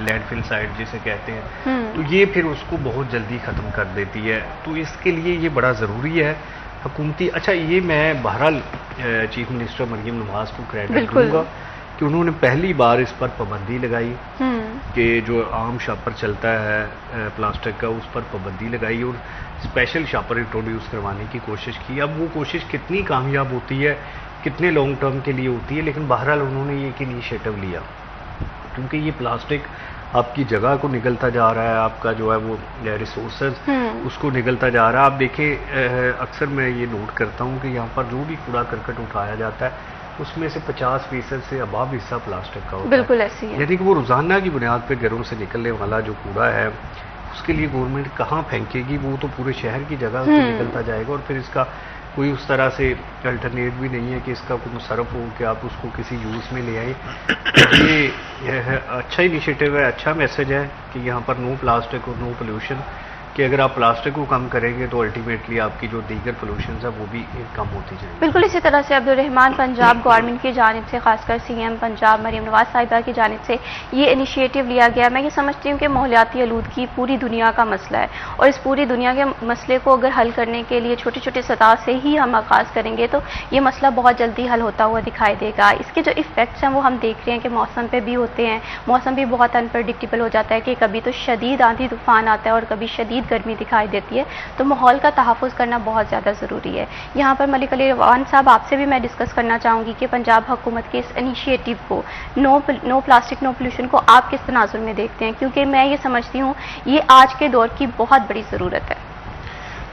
Land فل site جسے کہتے ہیں، ہوں، تو یہ پھر اس کو بہت جلدی ختم کر دیتی ہے. تو اس کے لیے یہ بڑا ضروری ہے حکومتی. اچھا یہ میں بہرحال چیف منسٹر مریم نواز کو کریڈٹ بالکل. دوں گا کہ انہوں نے پہلی بار اس پر پابندی لگائی ہوں، کہ جو عام شاپر چلتا ہے پلاسٹک کا اس پر پابندی لگائی اور اسپیشل شاپر انٹروڈیوس کروانے کی کوشش کی. اب وہ کوشش کتنی کامیاب ہوتی ہے، کتنے لانگ ٹرم کے لیے ہوتی ہے، لیکن بہرحال انہوں نے یہ ایک انیشیٹو لیا کیونکہ یہ پلاسٹک آپ کی جگہ کو نگلتا جا رہا ہے، آپ کا جو ہے وہ ریسورسز ہوں، اس کو نگلتا جا رہا ہے. آپ دیکھیں اکثر میں یہ نوٹ کرتا ہوں کہ یہاں پر جو بھی کوڑا کرکٹ اٹھایا جاتا ہے اس میں سے 50% سے اباب حصہ پلاسٹک کا ہوتا ہے. بالکل ایسی ہے. یعنی کہ وہ روزانہ کی بنیاد پہ گھروں سے نکلنے والا جو کوڑا ہے اس کے لیے گورنمنٹ کہاں پھینکے گی، وہ تو پورے شہر کی جگہ سے نکلتا جائے گا اور پھر اس کا کوئی اس طرح سے الٹرنیٹ بھی نہیں ہے کہ اس کا کوئی مصرف ہو کہ آپ اس کو کسی یوز میں لے آئیں. یہ اچھا انیشیٹو ہے، اچھا میسج ہے کہ یہاں پر نو پلاسٹک اور نو پولوشن، کہ اگر آپ پلاسٹک کو کم کریں گے تو الٹیمیٹلی آپ کی جو دیگر پولوشنز ہیں وہ بھی کم ہوتی جائیں گی. بالکل اسی طرح سے عبدالرحمان پنجاب گورنمنٹ کی جانب سے، خاص کر سی ایم پنجاب مریم نواز صاحبہ کی جانب سے یہ انیشیٹو لیا گیا. میں یہ سمجھتی ہوں کہ ماحولیاتی آلودگی پوری دنیا کا مسئلہ ہے اور اس پوری دنیا کے مسئلے کو اگر حل کرنے کے لیے چھوٹی چھوٹی سطح سے ہی ہم آغاز کریں گے تو یہ مسئلہ بہت جلدی حل ہوتا ہوا دکھائی دے گا. اس کے جو ایفیکٹس ہیں وہ ہم دیکھ رہے ہیں کہ موسم پہ بھی ہوتے ہیں. موسم بھی بہت انپریڈکٹیبل ہو جاتا ہے کہ کبھی تو شدید آندھی طوفان آتا ہے اور کبھی شدید گرمی دکھائی دیتی ہے. تو ماحول کا تحفظ کرنا بہت زیادہ ضروری ہے. یہاں پر ملک علی روان صاحب آپ سے بھی میں ڈسکس کرنا چاہوں گی کہ پنجاب حکومت کے اس انیشیٹو کو نو پلاسٹک نو پولوشن کو آپ کس تناظر میں دیکھتے ہیں، کیونکہ میں یہ سمجھتی ہوں یہ آج کے دور کی بہت بڑی ضرورت ہے.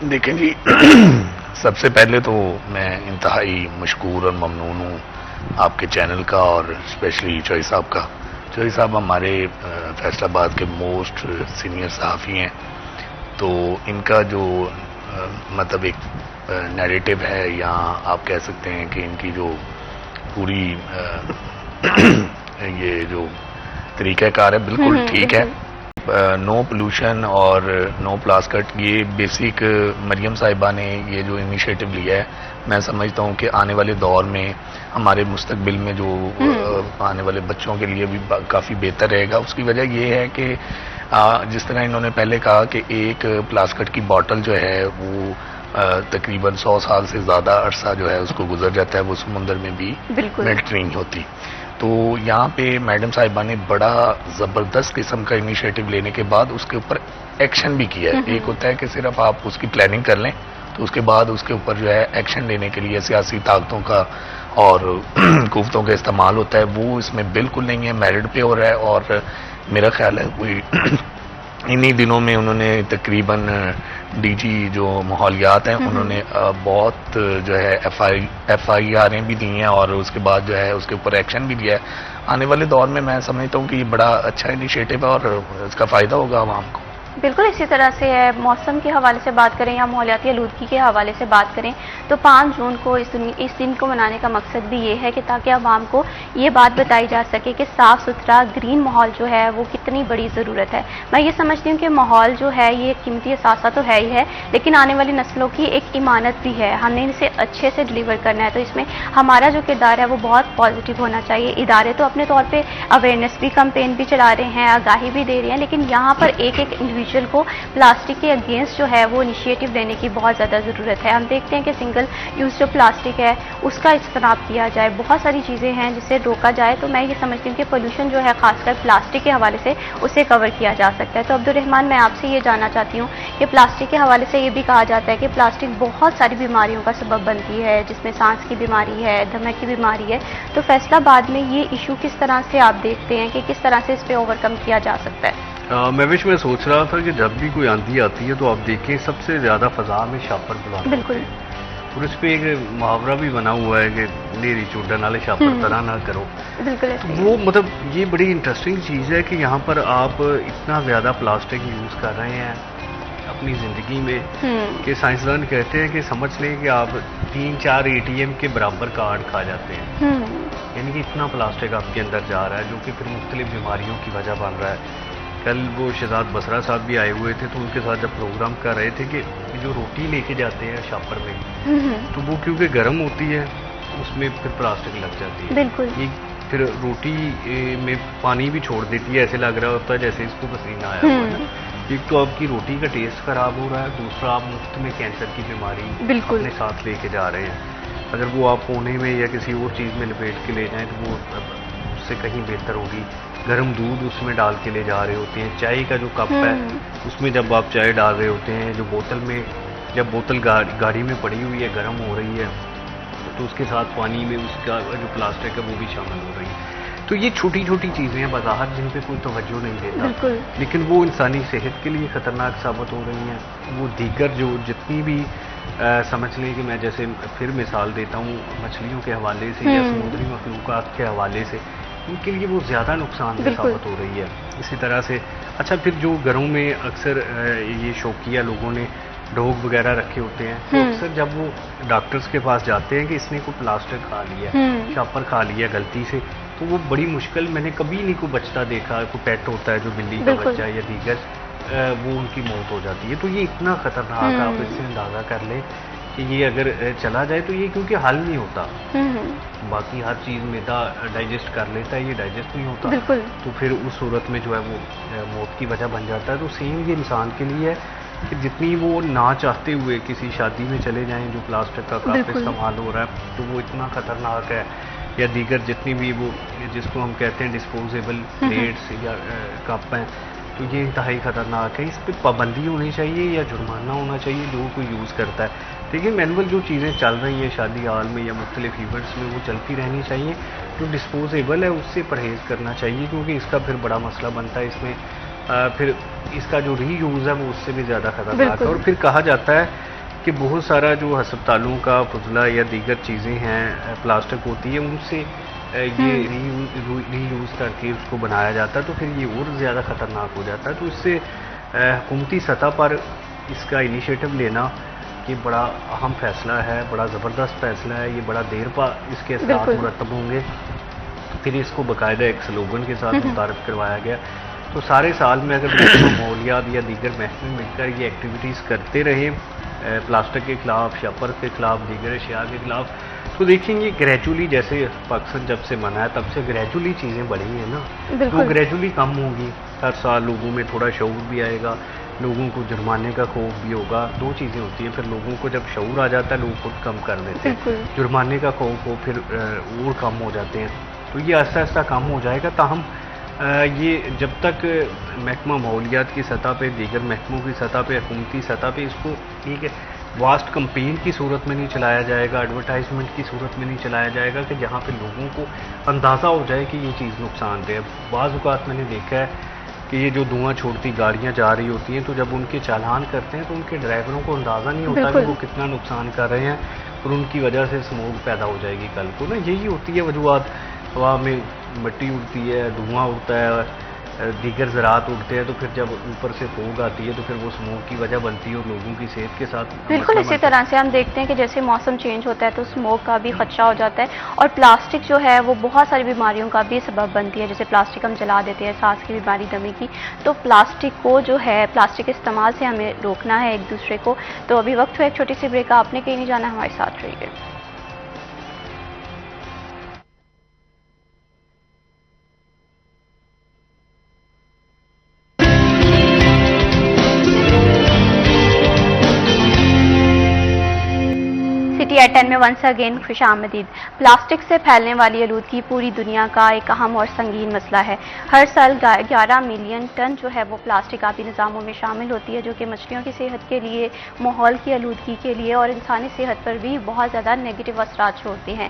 دیکھیں جی سب سے پہلے تو میں انتہائی مشکور اور ممنون ہوں آپ کے چینل کا اور اسپیشلی چوئی صاحب کا. چوئی صاحب ہمارے فیصل آباد کے موسٹ سینئر صحافی ہیں، تو ان کا جو مطلب ایک نیریٹو ہے یا آپ کہہ سکتے ہیں کہ ان کی جو پوری یہ جو طریقہ کار ہے بالکل ٹھیک ہے. نو پولوشن اور نو پلاسٹک یہ بیسک مریم صاحبہ نے یہ جو انیشیٹو لیا ہے، میں سمجھتا ہوں کہ آنے والے دور میں ہمارے مستقبل میں جو آنے والے بچوں کے لیے بھی کافی بہتر رہے گا. اس کی وجہ یہ ہے کہ جس طرح انہوں نے پہلے کہا کہ ایک پلاسٹک کی بوٹل جو ہے وہ تقریباً 100 سال سے زیادہ عرصہ جو ہے اس کو گزر جاتا ہے، وہ سمندر میں بھی میلٹ نہیں ہوتی. تو یہاں پہ میڈم صاحبہ نے بڑا زبردست قسم کا انیشیٹو لینے کے بعد اس کے اوپر ایکشن بھی کیا ہے. ایک ہوتا ہے کہ صرف آپ اس کی پلاننگ کر لیں، تو اس کے بعد اس کے اوپر جو ہے ایکشن لینے کے لیے سیاسی طاقتوں کا اور قوتوں کا استعمال ہوتا ہے. وہ اس میں بالکل نہیں ہے، میرٹ پہ ہو رہا ہے. اور میرا خیال ہے کوئی انہی دنوں میں انہوں نے تقریباً ڈی جی جو ماحولیات ہیں انہوں نے بہت جو ہے ایف آئی آریں بھی دی ہیں اور اس کے بعد جو ہے اس کے اوپر ایکشن بھی لیا ہے. آنے والے دور میں سمجھتا ہوں کہ یہ بڑا اچھا انیشیٹو ہے اور اس کا فائدہ ہوگا عوام کو. بالکل اسی طرح سے ہے. موسم کے حوالے سے بات کریں یا ماحولیاتی آلودگی کے حوالے سے بات کریں تو 5 جون کو اس دن کو منانے کا مقصد بھی یہ ہے کہ تاکہ عوام کو یہ بات بتائی جا سکے کہ صاف ستھرا گرین ماحول جو ہے وہ کتنی بڑی ضرورت ہے. میں یہ سمجھتی ہوں کہ ماحول جو ہے یہ قیمتی اثاثہ تو ہے ہی ہے، لیکن آنے والی نسلوں کی ایک امانت بھی ہے. ہم نے اسے اچھے سے ڈلیور کرنا ہے، تو اس میں ہمارا جو کردار ہے وہ بہت پازیٹیو ہونا چاہیے. ادارے تو اپنے طور پہ اویئرنیس بھی کمپین بھی چلا رہے ہیں، آگاہی بھی دے رہے ہیں، لیکن یہاں پر ایک انڈیویجول کو پلاسٹک کے اگینسٹ جو ہے وہ انیشیٹو لینے کی بہت زیادہ ضرورت ہے. ہم دیکھتے ہیں کہ سنگل یوز جو پلاسٹک ہے اس کا اجتناب کیا جائے. بہت ساری چیزیں ہیں جسے روکا جائے. تو میں یہ سمجھتی ہوں کہ پولوشن جو ہے خاص کر پلاسٹک کے حوالے سے اسے کور کیا جا سکتا ہے. تو عبدالرحمان میں آپ سے یہ جاننا چاہتی ہوں کہ پلاسٹک کے حوالے سے یہ بھی کہا جاتا ہے کہ پلاسٹک بہت ساری بیماریوں کا سبب بنتی ہے، جس میں سانس کی بیماری ہے، دمے کی بیماری ہے. تو فیصل آباد میں یہ ایشو کس طرح سے آپ دیکھتے ہیں کہ کس طرح سے اس پہ اوورکم کیا جا سکتا ہے؟ میں سوچ رہا تھا کہ جب بھی کوئی آندھی آتی ہے تو آپ دیکھیں سب سے زیادہ فضا میں شاپر بلاتے ہیں. بالکل. اور اس پہ ایک محاورہ بھی بنا ہوا ہے کہ نیری چوڈن والے شاپر طرح نہ کرو. بالکل. وہ مطلب یہ بڑی انٹرسٹنگ چیز ہے کہ یہاں پر آپ اتنا زیادہ پلاسٹک یوز کر رہے ہیں اپنی زندگی میں کہ سائنسدان کہتے ہیں کہ سمجھ لیں کہ آپ 3-4 ATM کے برابر کارڈ کھا جاتے ہیں. یعنی کہ اتنا پلاسٹک آپ کے اندر جا رہا ہے جو کہ پھر مختلف بیماریوں کی وجہ بن رہا ہے. کل وہ شہزاد بسرا صاحب بھی آئے ہوئے تھے تو ان کے ساتھ جب پروگرام کر رہے تھے کہ جو روٹی لے کے جاتے ہیں شاپر میں تو وہ کیونکہ گرم ہوتی ہے اس میں پھر پلاسٹک لگ جاتی ہے. بالکل. پھر روٹی میں پانی بھی چھوڑ دیتی ہے, ایسے لگ رہا ہوتا ہے جیسے اس کو پسینہ آیا ہوا ہے نا. ایک تو آپ کی روٹی کا ٹیسٹ خراب ہو رہا ہے, دوسرا آپ مفت میں کینسر کی بیماری بالکل اپنے ساتھ لے کے جا رہے ہیں. اگر وہ آپ کونے میں یا کسی اور چیز میں لپیٹ کے لے جائیں تو وہ اس سے کہیں بہتر ہوگی. گرم دودھ اس میں ڈال کے لے جا رہے ہوتے ہیں, چائے کا جو کپ ہے اس میں جب آپ چائے ڈال رہے ہوتے ہیں, جو بوتل میں جب بوتل گاڑی میں پڑی ہوئی ہے گرم ہو رہی ہے تو اس کے ساتھ پانی میں اس کا جو پلاسٹک ہے وہ بھی شامل ہو رہی ہے. تو یہ چھوٹی چھوٹی چیزیں ہیں بظاہر جن پہ کوئی توجہ نہیں دیتا, بالکل لیکن وہ انسانی صحت کے لیے خطرناک ثابت ہو رہی ہیں. وہ دیگر جو جتنی بھی سمجھ لیں کہ میں جیسے پھر مثال دیتا ہوں مچھلیوں کے حوالے سے یا سمندری مخلوقات کے حوالے سے, ان کے لیے وہ زیادہ نقصان دہ ثابت ہو رہی ہے. اسی طرح سے اچھا پھر جو گھروں میں اکثر یہ شوقیہ لوگوں نے ڈوگ وغیرہ رکھے ہوتے ہیں, تو اکثر جب وہ ڈاکٹرز کے پاس جاتے ہیں کہ اس نے کوئی پلاسٹک کھا لیا, شاپر کھا لیا غلطی سے, تو وہ بڑی مشکل, میں نے کبھی نہیں کوئی بچتا دیکھا, کوئی پیٹ ہوتا ہے جو بلی کا بچہ یا دیگر, وہ ان کی موت ہو جاتی ہے. تو یہ اتنا خطرناک ہے, آپ اس سے اندازہ کر لیں کہ یہ اگر چلا جائے تو یہ کیونکہ حل نہیں ہوتا. باقی ہر چیز میدا ڈائجسٹ کر لیتا ہے, یہ ڈائجسٹ نہیں ہوتا, تو پھر اس صورت میں جو ہے وہ موت کی وجہ بن جاتا ہے. تو سیم یہ انسان کے لیے ہے کہ جتنی وہ نہ چاہتے ہوئے کسی شادی میں چلے جائیں جو پلاسٹک کا کپ استعمال ہو رہا ہے تو وہ اتنا خطرناک ہے, یا دیگر جتنی بھی وہ جس کو ہم کہتے ہیں ڈسپوزیبل پلیٹس یا کپ ہیں, تو یہ انتہائی خطرناک ہے. اس پہ پابندی ہونی چاہیے یا جرمانہ ہونا چاہیے جو کوئی یوز کرتا ہے. دیکھیں مینول جو چیزیں چل رہی ہیں شادی ہال میں یا مختلف ایونٹس میں وہ چلتی رہنی چاہیے. جو ڈسپوزیبل ہے اس سے پرہیز کرنا چاہیے, کیونکہ اس کا پھر بڑا مسئلہ بنتا ہے. اس میں پھر اس کا جو ری یوز ہے وہ اس سے بھی زیادہ خطرناک ہے. اور پھر کہا جاتا ہے کہ بہت سارا جو ہسپتالوں کا فضلہ یا دیگر چیزیں ہیں پلاسٹک ہوتی ہے ان سے یہ ری یوز کر کے اس کو بنایا جاتا ہے, تو پھر یہ اور زیادہ خطرناک ہو جاتا ہے. تو اس سے حکومتی سطح پر اس کا انیشیٹو لینا یہ بڑا اہم فیصلہ ہے, بڑا زبردست فیصلہ ہے. یہ بڑا دیر پا اس کے اثرات مرتب ہوں گے. پھر اس کو باقاعدہ ایک سلوگن کے ساتھ متعارف کروایا گیا. تو سارے سال میں اگر ماحولیات یا دیگر محکمے مل کر یہ ایکٹیویٹیز کرتے رہیں پلاسٹک کے خلاف, شاپر کے خلاف, دیگر اشیاء کے خلاف, تو دیکھیں گے گریجولی, جیسے پاکستان جب سے بنا ہے تب سے گریجولی چیزیں بڑھی ہیں نا, وہ گریجولی کم ہوں گی. ہر سال لوگوں میں تھوڑا شعور بھی آئے گا, لوگوں کو جرمانے کا خوف بھی ہوگا. دو چیزیں ہوتی ہیں, پھر لوگوں کو جب شعور آ جاتا ہے لوگ خود کم کر دیتے ہیں, جرمانے کا خوف ہو پھر اور کم ہو جاتے ہیں. تو یہ آہستہ آہستہ کم ہو جائے گا. تاہم یہ جب تک محکمہ ماحولیات کی سطح پہ, دیگر محکموں کی سطح پہ, حکومتی سطح پہ اس کو ٹھیک ہے واسٹ کمپین کی صورت میں نہیں چلایا جائے گا, ایڈورٹائزمنٹ کی صورت میں نہیں چلایا جائے گا کہ جہاں پہ لوگوں کو اندازہ ہو جائے کہ یہ چیز نقصان دہ ہے. بعض اوقات میں نے دیکھا ہے کہ یہ جو دھواں چھوڑتی گاڑیاں جا رہی ہوتی ہیں تو جب ان کے چالان کرتے ہیں تو ان کے ڈرائیوروں کو اندازہ نہیں ہوتا کہ وہ کتنا نقصان کر رہے ہیں, اور ان کی وجہ سے اسموگ پیدا ہو جائے گی کل کو نا. یہی ہوتی ہے وجوہات. ہوا میں مٹی اڑتی ہے, دھواں اڑتا ہے, دیگر زراعت اڑتے ہیں, تو پھر جب اوپر سے فوگ آتی ہے تو پھر وہ اسموگ کی وجہ بنتی ہے اور لوگوں کی صحت کے ساتھ بالکل اسی طرح سے ہم دیکھتے ہیں کہ جیسے موسم چینج ہوتا ہے تو اسموگ کا بھی خدشہ ہو جاتا ہے, اور پلاسٹک جو ہے وہ بہت ساری بیماریوں کا بھی سبب بنتی ہے. جیسے پلاسٹک ہم جلا دیتے ہیں, سانس کی بیماری, دمے کی, تو پلاسٹک کو جو ہے پلاسٹک کے استعمال سے ہمیں روکنا ہے ایک دوسرے کو. تو ابھی وقت ہو ایک چھوٹی سی بریک کا, آپ نے کہیں نہیں جانا, ہمارے ساتھ رہیے. ایٹ 10 میں ونس اگین خوش آمدید. پلاسٹک سے پھیلنے والی آلودگی پوری دنیا کا ایک اہم اور سنگین مسئلہ ہے. ہر سال 11 ملین ٹن جو ہے وہ پلاسٹک آبی نظاموں میں شامل ہوتی ہے, جو کہ مچھلیوں کی صحت کے لیے, ماحول کی آلودگی کے لیے اور انسانی صحت پر بھی بہت زیادہ نیگیٹو اثرات چھوڑتے ہیں.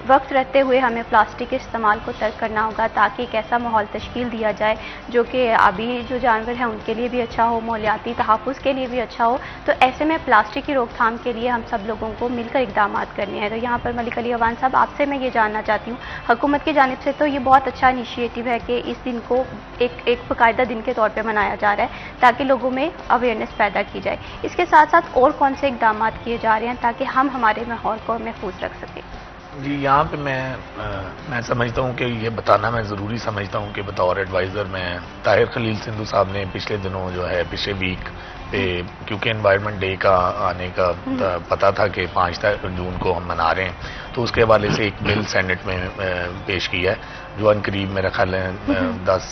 وقت رہتے ہوئے ہمیں پلاسٹک کے استعمال کو ترک کرنا ہوگا تاکہ ایک ایسا ماحول تشکیل دیا جائے جو کہ آبی جو جانور ہیں ان کے لیے بھی اچھا ہو, ماحولیاتی تحفظ کے لیے بھی اچھا ہو. تو ایسے میں پلاسٹک کی روک تھام کے لیے ہم سب لوگوں کو مل کر اقدامات کرنے ہیں. تو یہاں پر ملک علی اوان صاحب, آپ سے میں یہ جاننا چاہتی ہوں, حکومت کی جانب سے تو یہ بہت اچھا انیشیٹو ہے کہ اس دن کو ایک باقاعدہ دن کے طور پہ منایا جا رہا ہے تاکہ لوگوں میں اویئرنیس پیدا کی جائے. اس کے ساتھ ساتھ اور کون سے اقدامات کیے جا رہے ہیں تاکہ ہم ہمارے ماحول کو محفوظ رکھ سکیں؟ جی, یہاں پہ میں سمجھتا ہوں کہ یہ بتانا میں ضروری سمجھتا ہوں کہ بطور ایڈوائزر میں طاہر خلیل سندھو صاحب نے پچھلے دنوں جو ہے پچھلے ویک پہ کیونکہ انوائرمنٹ ڈے کا آنے کا پتہ تھا کہ 5 جون کو ہم منا رہے ہیں، تو اس کے حوالے سے ایک بل سینٹ میں پیش کیا ہے جو ان قریب میرا خیال ہے 10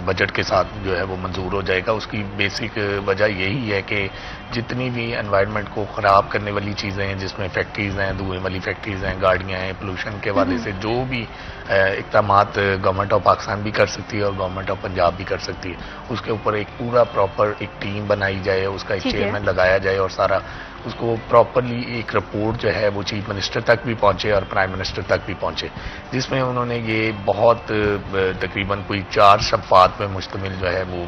بجٹ کے ساتھ جو ہے وہ منظور ہو جائے گا۔ اس کی بیسک وجہ یہی ہے کہ جتنی بھی انوائرمنٹ کو خراب کرنے والی چیزیں ہیں، جس میں فیکٹریز ہیں، دھوئیں والی فیکٹریز ہیں، گاڑیاں ہیں، پولوشن کے حوالے سے جو بھی اقدامات گورنمنٹ آف پاکستان بھی کر سکتی ہے اور گورنمنٹ آف پنجاب بھی کر سکتی ہے، اس کے اوپر ایک پورا پراپر ایک ٹیم بنائی جائے، اس کا ایک چیئرمین لگایا جائے اور سارا اس کو پراپرلی ایک رپورٹ جو ہے وہ چیف منسٹر تک بھی پہنچے اور پرائم منسٹر تک بھی پہنچے، جس میں انہوں نے یہ بہت تقریباً کوئی 4 صفحات پہ مشتمل جو ہے وہ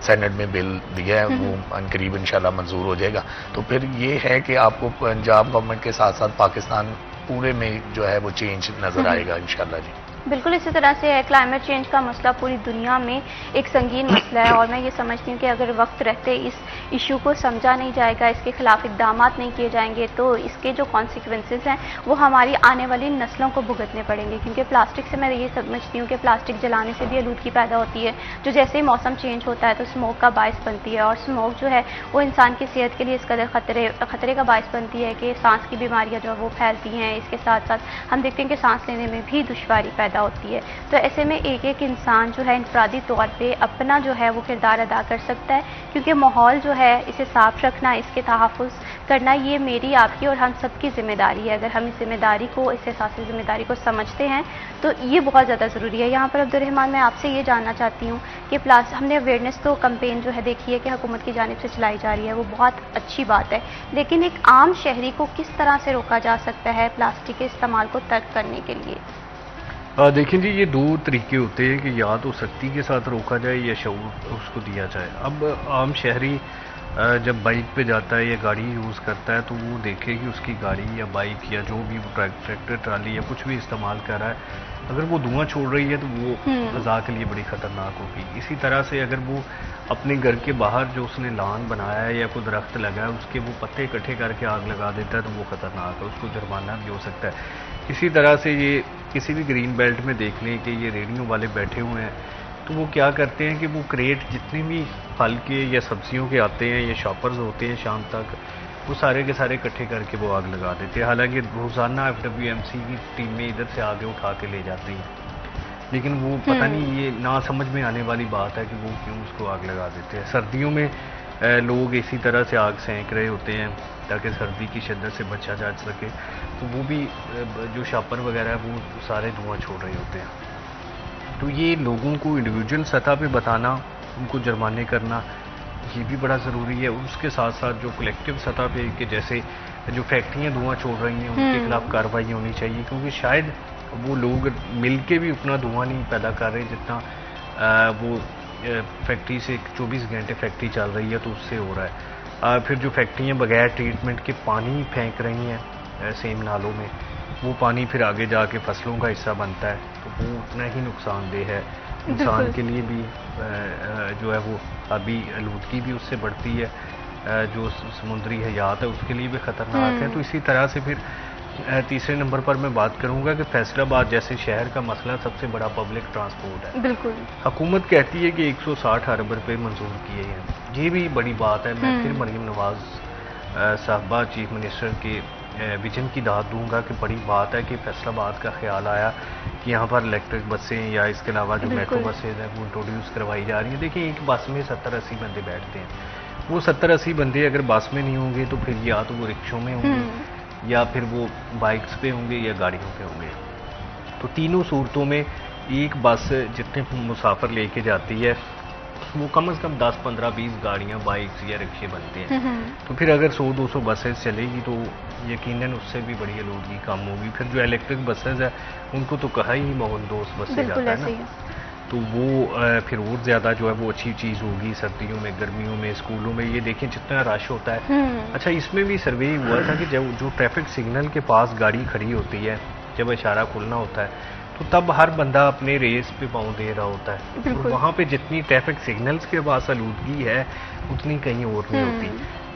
سینٹ میں بل دیا ہے، وہ ان قریب انشاءاللہ منظور ہو جائے گا۔ تو پھر یہ ہے کہ آپ کو پنجاب گورنمنٹ کے ساتھ ساتھ پاکستان پورے میں جو ہے وہ چینج نظر آئے گا انشاءاللہ جی۔ بالکل اسی طرح سے کلائمیٹ چینج کا مسئلہ پوری دنیا میں ایک سنگین مسئلہ ہے، اور میں یہ سمجھتی ہوں کہ اگر وقت رہتے اس ایشو کو سمجھا نہیں جائے گا، اس کے خلاف اقدامات نہیں کیے جائیں گے، تو اس کے جو کانسیکوینسز ہیں وہ ہماری آنے والی نسلوں کو بھگتنے پڑیں گے، کیونکہ پلاسٹک سے میں یہ سمجھتی ہوں کہ پلاسٹک جلانے سے بھی آلودگی پیدا ہوتی ہے، جو جیسے ہی موسم چینج ہوتا ہے تو اسموک کا باعث بنتی ہے، اور اسموک جو ہے وہ انسان کی صحت کے لیے اس قدر خطرے کا باعث بنتی ہے کہ سانس کی بیماریاں جو ہے وہ پھیلتی ہیں، اس کے ساتھ ساتھ ہم دیکھتے ہیں کہ سانس لینے میں بھی دشواری پیدا ہوتی ہے۔ تو ایسے میں ایک ایک انسان جو ہے انفرادی طور پہ اپنا جو ہے وہ کردار ادا کر سکتا ہے، کیونکہ ماحول جو ہے اسے صاف رکھنا، اس کے تحفظ کرنا، یہ میری آپ کی اور ہم سب کی ذمہ داری ہے۔ اگر ہم اس ذمہ داری کو، اس احساس ذمہ داری کو سمجھتے ہیں تو یہ بہت زیادہ ضروری ہے۔ یہاں پر عبدالرحمان میں آپ سے یہ جاننا چاہتی ہوں کہ ہم نے اویئرنیس تو کمپین جو ہے دیکھی ہے کہ حکومت کی جانب سے چلائی جا رہی ہے، وہ بہت اچھی بات ہے، لیکن ایک عام شہری کو کس طرح سے روکا جا سکتا ہے پلاسٹک کے استعمال کو ترک کرنے کے لیے؟ دیکھیں جی، یہ 2 طریقے ہوتے ہیں کہ یا تو سختی کے ساتھ روکا جائے یا شعور اس کو دیا جائے۔ اب عام شہری جب بائک پہ جاتا ہے یا گاڑی یوز کرتا ہے تو وہ دیکھے کہ اس کی گاڑی یا بائک یا جو بھی ٹریکٹر ٹرالی یا کچھ بھی استعمال کر رہا ہے، اگر وہ دھواں چھوڑ رہی ہے تو وہ فضا کے لیے بڑی خطرناک ہوگی۔ اسی طرح سے اگر وہ اپنے گھر کے باہر جو اس نے لان بنایا ہے یا کوئی درخت لگا ہے، اس کے وہ پتے اکٹھے کر کے آگ لگا دیتا ہے تو وہ خطرناک ہے، اس کو جرمانہ بھی ہو سکتا ہے۔ اسی طرح سے یہ کسی بھی گرین بیلٹ میں دیکھ لیں کہ یہ ریڑھیوں والے بیٹھے ہوئے ہیں، تو وہ کیا کرتے ہیں کہ وہ کریٹ جتنے بھی پھل کے یا سبزیوں کے آتے ہیں یا شاپرز ہوتے ہیں شام تک، وہ سارے کے سارے اکٹھے کر کے وہ آگ لگا دیتے ہیں، حالانکہ روزانہ FWMC کی ٹیمیں ادھر سے آگے اٹھا کے لے جاتی ہیں، لیکن وہ پتہ نہیں، یہ نہ سمجھ میں آنے والی بات ہے کہ وہ کیوں اس کو آگ لگا دیتے ہیں۔ سردیوں میں لوگ اسی طرح سے آگ سینک رہے ہوتے ہیں تاکہ سردی کی شدت سے بچا جا سکے، تو وہ بھی جو شاپر وغیرہ ہے وہ سارے دھواں چھوڑ رہے ہوتے ہیں۔ تو یہ لوگوں کو انڈیویجول سطح پہ بتانا، ان کو جرمانے کرنا، یہ بھی بڑا ضروری ہے۔ اس کے ساتھ ساتھ جو کلیکٹیو سطح پہ کہ جیسے جو فیکٹریاں دھواں چھوڑ رہی ہیں ان کے خلاف کارروائی ہونی چاہیے، کیونکہ شاید وہ لوگ مل کے بھی اتنا دھواں نہیں پیدا کر رہے جتنا وہ فیکٹری سے 24 گھنٹے فیکٹری چل رہی ہے تو اس سے ہو رہا ہے۔ پھر جو فیکٹریاں بغیر ٹریٹمنٹ کے پانی پھینک رہی ہیں سیم نالوں میں، وہ پانی پھر آگے جا کے فصلوں کا حصہ بنتا ہے، تو وہ اتنا ہی نقصان دہ ہے انسان کے لیے بھی، جو ہے وہ آبی آلودگی بھی اس سے بڑھتی ہے، جو سمندری حیات ہے اس کے لیے بھی خطرناک ہے۔ تو اسی طرح سے پھر تیسرے نمبر پر میں بات کروں گا کہ فیصل آباد جیسے شہر کا مسئلہ سب سے بڑا پبلک ٹرانسپورٹ ہے۔ بالکل، حکومت کہتی ہے کہ 160 ارب روپے منظور کیے ہیں، یہ بھی بڑی بات ہے۔ میں پھر مریم نواز صاحبہ چیف منسٹر کے ویژن کی داد دوں گا کہ بڑی بات ہے کہ فیصل آباد کا خیال آیا کہ یہاں پر الیکٹرک بسیں یا اس کے علاوہ جو میٹرو بسیں ہیں وہ انٹروڈیوس کروائی جا رہی ہیں۔ دیکھیں ایک بس میں 70-80 بندے بیٹھتے ہیں، وہ 70-80 بندے اگر بس میں نہیں ہوں گے تو پھر یا تو وہ رکشوں میں ہوں گے یا پھر وہ بائکس پہ ہوں گے یا گاڑیوں پہ ہوں گے۔ تو تینوں صورتوں میں ایک بس جتنے مسافر لے کے جاتی ہے وہ کم از کم 10-15-20 گاڑیاں، بائکس یا رکشے بنتے ہیں۔ تو پھر اگر 100-200 بسیں چلے گی تو یقیناً اس سے بھی بڑی آلودگی کم ہوگی۔ پھر جو الیکٹرک بسز ہیں ان کو تو کہا ہی ماحول دوست بسیں جاتا ہے نا، تو وہ پھر اور زیادہ جو ہے وہ اچھی چیز ہوگی سردیوں میں، گرمیوں میں، اسکولوں میں۔ یہ دیکھیں جتنا رش ہوتا ہے۔ اچھا، اس میں بھی سروے ہوا تھا کہ جو ٹریفک سگنل کے پاس گاڑی کھڑی ہوتی ہے، جب اشارہ کھلنا ہوتا ہے تو تب ہر بندہ اپنے ریس پہ پاؤں دے رہا ہوتا ہے، اور وہاں پہ جتنی ٹریفک سگنلز کے پاس آلودگی ہے اتنی کہیں اور نہیں ہوتی۔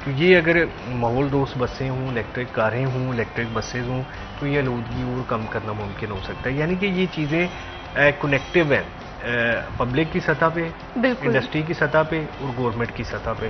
تو یہ اگر ماحول دوست بسیں ہوں، الیکٹرک کاریں ہوں، الیکٹرک بسیں ہوں، تو یہ آلودگی اور کم کرنا ممکن ہو سکتا ہے۔ یعنی کہ یہ چیزیں کنیکٹیو ہیں، پبلک کی سطح پہ، انڈسٹری کی سطح پہ اور گورنمنٹ کی سطح پہ۔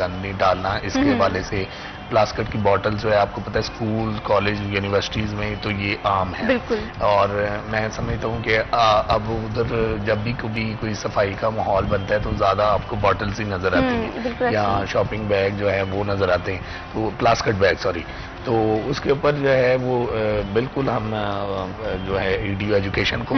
گند نہیں ڈالنا. اس کے حوالے سے پلاسکٹ کی بوٹل جو ہے آپ کو پتہ ہے اسکول کالج یونیورسٹیز میں تو یہ عام ہے. بالکل. اور میں سمجھتا ہوں کہ اب ادھر جب بھی کبھی کوئی صفائی کا ماحول بنتا ہے تو زیادہ آپ کو بوٹلز ہی نظر آتی ہیں یا شاپنگ بیگ جو ہے وہ نظر آتے ہیں, تو پلاسکٹ بیگ سوری. تو اس کے اوپر جو ہے وہ بالکل ہم جو ہے ایڈیو ایجوکیشن کو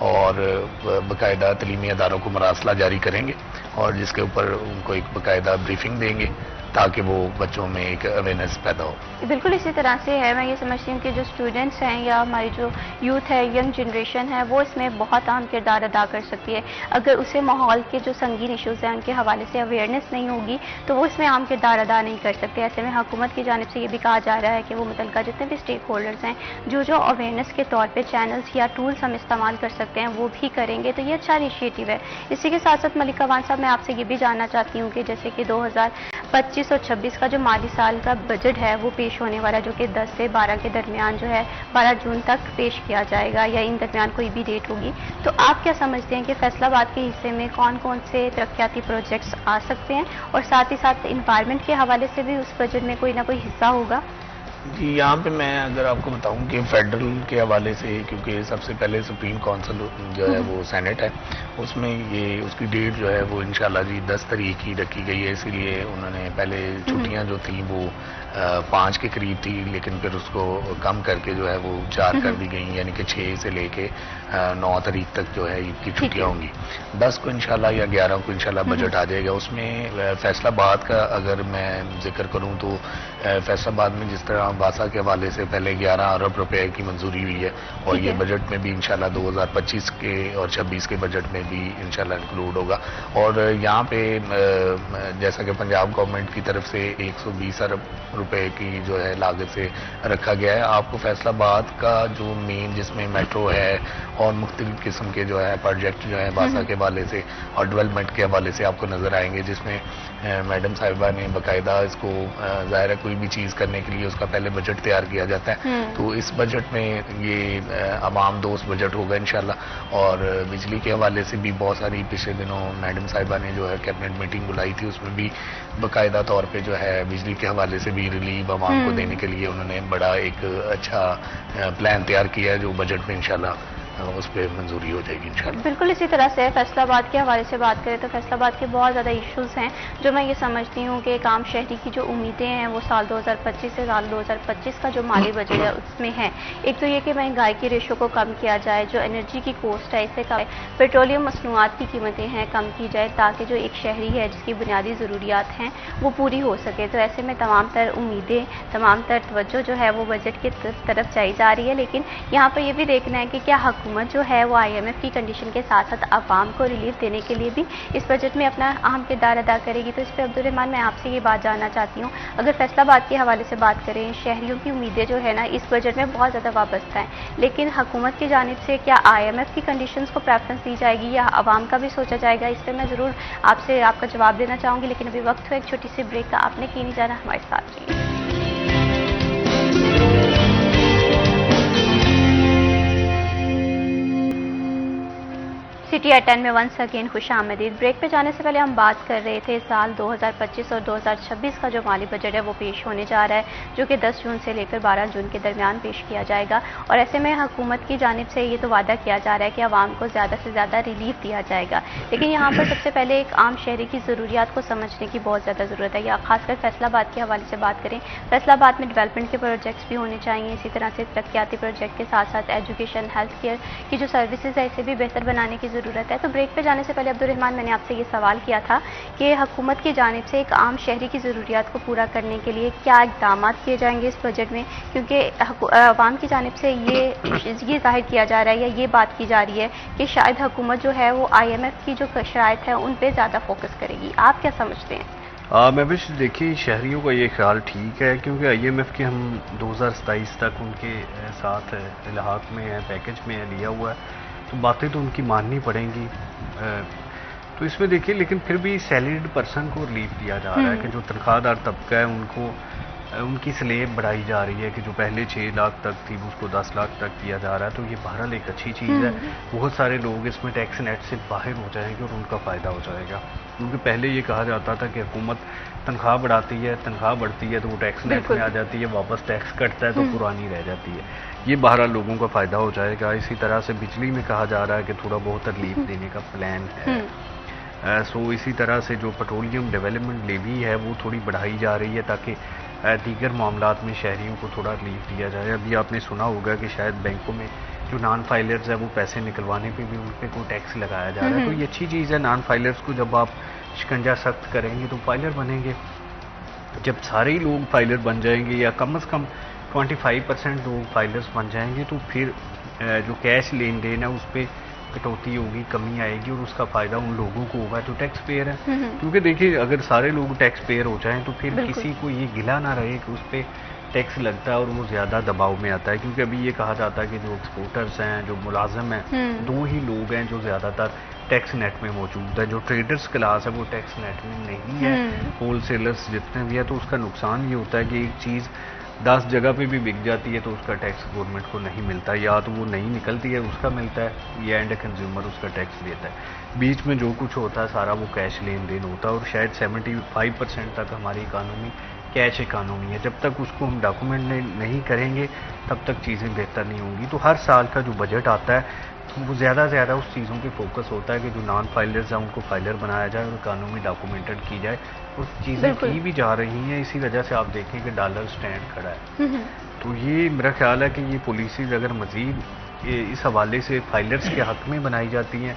اور باقاعدہ تعلیمی اداروں کو مراسلہ جاری کریں گے اور جس کے اوپر ان کو ایک باقاعدہ بریفنگ دیں گے تاکہ وہ بچوں میں ایک اویئرنیس پیدا ہو. بالکل اسی طرح سے ہے. میں یہ سمجھتی ہوں کہ جو اسٹوڈنٹس ہیں یا ہماری جو یوتھ ہے, ینگ جنریشن ہے, وہ اس میں بہت اہم کردار ادا کر سکتی ہے. اگر اسے ماحول کے جو سنگین ایشوز ہیں ان کے حوالے سے اویئرنیس نہیں ہوگی تو وہ اس میں عام کردار ادا نہیں کر سکتے. ایسے میں حکومت کی جانب سے یہ بھی کہا جا رہا ہے کہ وہ متعلقہ جتنے بھی اسٹیک ہولڈرز ہیں جو اویئرنیس کے طور پہ چینلز یا ٹولز ہم استعمال کر سکتے ہیں وہ بھی کریں گے. تو یہ اچھا انیشیٹو ہے. اسی کے ساتھ ساتھ ملکہ وان صاحب, میں آپ سے یہ بھی جاننا چاہتی ہوں کہ جیسے کہ 2025 اور 26 کا جو مالی سال کا بجٹ ہے وہ پیش ہونے والا, جو کہ 10 سے 12 کے درمیان جو ہے 12 جون تک پیش کیا جائے گا یا ان درمیان کوئی بھی ڈیٹ ہوگی. تو آپ کیا سمجھتے ہیں کہ فیصل آباد کے حصے میں کون کون سے ترقیاتی پروجیکٹس آ سکتے ہیں, اور ساتھ ہی ساتھ انوائرمنٹ کے حوالے سے بھی اس بجٹ میں کوئی نہ کوئی حصہ ہوگا؟ جی, یہاں پہ میں اگر آپ کو بتاؤں کہ فیڈرل کے حوالے سے, کیونکہ سب سے پہلے سپریم کونسل جو ہے وہ سینٹ ہے, اس میں یہ اس کی ڈیٹ جو ہے وہ انشاءاللہ جی 10 تاریخ کی رکھی گئی ہے. اسی لیے انہوں نے پہلے چھٹیاں جو تھیں وہ 5 کے قریب تھی, لیکن پھر اس کو کم کر کے جو ہے وہ 4 کر دی گئی, یعنی کہ 6 سے لے کے 9 تاریخ تک جو ہے عید کی چھٹیاں ہوں گی. 10 کو انشاءاللہ یا 11 کو انشاءاللہ بجٹ آ جائے گا. اس میں فیصل آباد کا اگر میں ذکر کروں تو فیصل آباد میں جس طرح واسا کے حوالے سے پہلے 11 ارب روپے کی منظوری ہوئی ہے, اور یہ بجٹ میں بھی انشاءاللہ 2025 کے اور 26 کے بجٹ میں بھی انشاءاللہ انکلوڈ ہوگا. اور یہاں پہ جیسا کہ پنجاب گورنمنٹ کی طرف سے 120 ارب روپے کی جو ہے لاگت سے رکھا گیا ہے. آپ کو فیصل آباد کا جو مین جس میں میٹرو ہے اور مختلف قسم کے جو ہے پروجیکٹ جو ہے واسا کے حوالے سے اور ڈیولپمنٹ کے حوالے سے آپ کو نظر آئیں گے, جس میں میڈم صاحبہ نے باقاعدہ اس کو ظاہر ہے کوئی بھی چیز کرنے کے لیے اس کا پہلے بجٹ تیار کیا جاتا ہے. تو اس بجٹ میں یہ عوام دوست بجٹ ہوگا انشاءاللہ. اور بجلی کے حوالے سے بھی بہت ساری پچھلے دنوں میڈم صاحبہ نے جو ہے کیبنٹ میٹنگ بلائی تھی, اس میں بھی باقاعدہ طور پہ جو ہے بجلی کے حوالے سے بھی ریلیف عوام کو دینے کے لیے انہوں نے بڑا ایک اچھا پلان تیار کیا ہے, جو بجٹ میں انشاءاللہ اس پہ منظوری ہو جائے گی انشاءاللہ. بالکل اسی طرح سے فیصل آباد کے حوالے سے بات کریں تو فیصل آباد کے بہت زیادہ ایشوز ہیں جو میں یہ سمجھتی ہوں کہ ایک عام شہری کی جو امیدیں ہیں وہ سال 2025 سے سال 2025 کا جو مالی بجٹ ہے اس میں ہے. ایک تو یہ کہ مہنگائی کی ریشو کو کم کیا جائے, جو انرجی کی کوسٹ ہے اسے پیٹرولیم مصنوعات کی قیمتیں ہیں کم کی جائے, تاکہ جو ایک شہری ہے جس کی بنیادی ضروریات ہیں وہ پوری ہو سکے. تو ایسے میں تمام تر امیدیں, تمام تر توجہ جو ہے وہ بجٹ کی طرف چاہی جا رہی ہے. لیکن یہاں پہ یہ بھی دیکھنا ہے کہ کیا حکومت جو ہے وہ IMF کی کنڈیشن کے ساتھ ساتھ عوام کو ریلیف دینے کے لیے بھی اس بجٹ میں اپنا اہم کردار ادا کرے گی. تو اس پہ عبدالرحمان میں آپ سے یہ بات جاننا چاہتی ہوں, اگر فیصل آباد کے حوالے سے بات کریں, شہریوں کی امیدیں جو ہے نا اس بجٹ میں بہت زیادہ وابستہ ہیں, لیکن حکومت کی جانب سے کیا IMF کی کنڈیشنز کو پریفرنس دی جائے گی یا عوام کا بھی سوچا جائے گا؟ اس پہ میں ضرور آپ سے آپ کا جواب دینا چاہوں گی, لیکن ابھی وقت ہو ایک چھوٹی سی بریک کا. آپ نے کہیں نہیں جانا, ہمارے ساتھ رہیے. سٹی ایٹ 10 میں ونس اگین خوش آمدید. بریک پہ جانے سے پہلے ہم بات کر رہے تھے سال 2025 اور 2026 کا جو مالی بجٹ ہے وہ پیش ہونے جا رہا ہے, جو کہ 10 جون سے لے کر 12 جون کے درمیان پیش کیا جائے گا. اور ایسے میں حکومت کی جانب سے یہ تو وعدہ کیا جا رہا ہے کہ عوام کو زیادہ سے زیادہ ریلیف دیا جائے گا, لیکن یہاں پر سب سے پہلے ایک عام شہری کی ضروریات کو سمجھنے کی بہت زیادہ ضرورت ہے. یا خاص کر فیصل آباد کے حوالے سے بات کریں, فیصل آباد میں ڈیولپمنٹ کے پروجیکٹس بھی ہونے چاہیے, اسی طرح سے ترقیاتی پروجیکٹ کے ساتھ ساتھ ایجوکیشن, ہیلتھ کیئر کی جو سروسز ہے اسے بھی بہتر بنانے کی ضرورت ہے. تو بریک پہ جانے سے پہلے عبدالرحمان میں نے آپ سے یہ سوال کیا تھا کہ حکومت کی جانب سے ایک عام شہری کی ضروریات کو پورا کرنے کے لیے کیا اقدامات کیے جائیں گے اس بجٹ میں, کیونکہ عوام کی جانب سے یہ ظاہر کیا جا رہا ہے یا یہ بات کی جا رہی ہے کہ شاید حکومت جو ہے وہ IMF کی جو شرائط ہے ان پہ زیادہ فوکس کرے گی. آپ کیا سمجھتے ہیں؟ میں بھی دیکھیے شہریوں کا یہ خیال ٹھیک ہے, کیونکہ IMF کے ہم 2027 تک ان کے ساتھ الحاق میں ہے, پیکج میں لیا ہوا ہے, تو باتیں تو ان کی ماننی پڑیں گی. تو اس میں دیکھیے لیکن پھر بھی سیلریڈ پرسن کو ریلیف دیا جا رہا ہے کہ جو تنخواہ دار طبقہ ہے ان کو ان کی سلیب بڑھائی جا رہی ہے کہ جو پہلے 6 لاکھ تک تھی اس کو 10 لاکھ تک کیا جا رہا ہے، تو یہ بہرحال ایک اچھی چیز ہے. بہت سارے لوگ اس میں ٹیکس نیٹ سے باہر ہو جائیں گے اور ان کا فائدہ ہو جائے گا، کیونکہ پہلے یہ کہا جاتا تھا کہ حکومت تنخواہ بڑھاتی ہے، تنخواہ بڑھتی ہے تو وہ ٹیکس نیٹ میں آ جاتی ہے، واپس ٹیکس کٹتا ہے تو پرانی رہ جاتی ہے. یہ بہرحال لوگوں کا فائدہ ہو جائے گا. اسی طرح سے بجلی میں کہا جا رہا ہے کہ تھوڑا بہت ریلیف دینے کا پلان ہے. اسی طرح سے جو پیٹرولیم ڈیولپمنٹ لیوی ہے وہ تھوڑی بڑھائی جا رہی ہے تاکہ دیگر معاملات میں شہریوں کو تھوڑا ریلیف دیا جائے. ابھی آپ نے سنا ہوگا کہ شاید بینکوں میں جو نان فائلرز ہے وہ پیسے نکلوانے پہ بھی ان پہ کوئی ٹیکس لگایا جا رہا ہے. تو یہ اچھی چیز ہے. نان فائلرز کو جب آپ شکنجہ سخت کریں گے تو فائلر بنیں گے. جب سارے ہی لوگ فائلر بن جائیں گے یا کم از کم 25% لوگ فائلرز بن جائیں گے تو پھر جو کیش لین دین ہے اس پہ کٹوتی ہوگی، کمی آئے گی اور اس کا فائدہ ان لوگوں کو ہوگا جو ٹیکس پیئر ہے. کیونکہ دیکھیے اگر سارے لوگ ٹیکس پیئر ہو جائیں تو پھر کسی کو یہ گلا نہ رہے کہ اس پہ ٹیکس لگتا ہے اور وہ زیادہ دباؤ میں آتا ہے. کیونکہ ابھی یہ کہا جاتا ہے کہ جو ایکسپورٹرز ہیں، جو ملازم ہیں، 2 ہی لوگ ہیں جو زیادہ تر ٹیکس نیٹ میں موجود ہے. جو ٹریڈرز کلاس ہے وہ ٹیکس نیٹ میں نہیں ہے. ہول سیلرز جتنے بھی ہیں تو اس کا نقصان یہ ہوتا ہے کہ ایک چیز 10 جگہ پہ بھی بک جاتی ہے تو اس کا ٹیکس گورنمنٹ کو نہیں ملتا، یا تو وہ نہیں نکلتی ہے اس کا ملتا ہے یا اینڈ کنزیومر اس کا ٹیکس دیتا ہے. بیچ میں جو کچھ ہوتا ہے سارا وہ کیش لین دین ہوتا ہے اور شاید 75% تک ہماری اکانومی کیش اکانومی ہے. جب تک اس کو ہم ڈاکومنٹ نہیں کریں گے تب تک چیزیں بہتر نہیں ہوں گی. تو ہر سال کا جو بجٹ آتا ہے وہ زیادہ سے زیادہ اس چیزوں پہ فوکس ہوتا ہے کہ جو نان فائلرز ہیں ان کو فائلر بنایا جائے اور اکانومی ڈاکومنٹڈ کی جائے اور چیزیں کی بھی جا رہی ہیں. اسی وجہ سے آپ دیکھیں کہ ڈالر سٹینڈ کھڑا ہے. تو یہ میرا خیال ہے کہ یہ پالیسیز اگر مزید اس حوالے سے فائلرز کے حق میں بنائی جاتی ہیں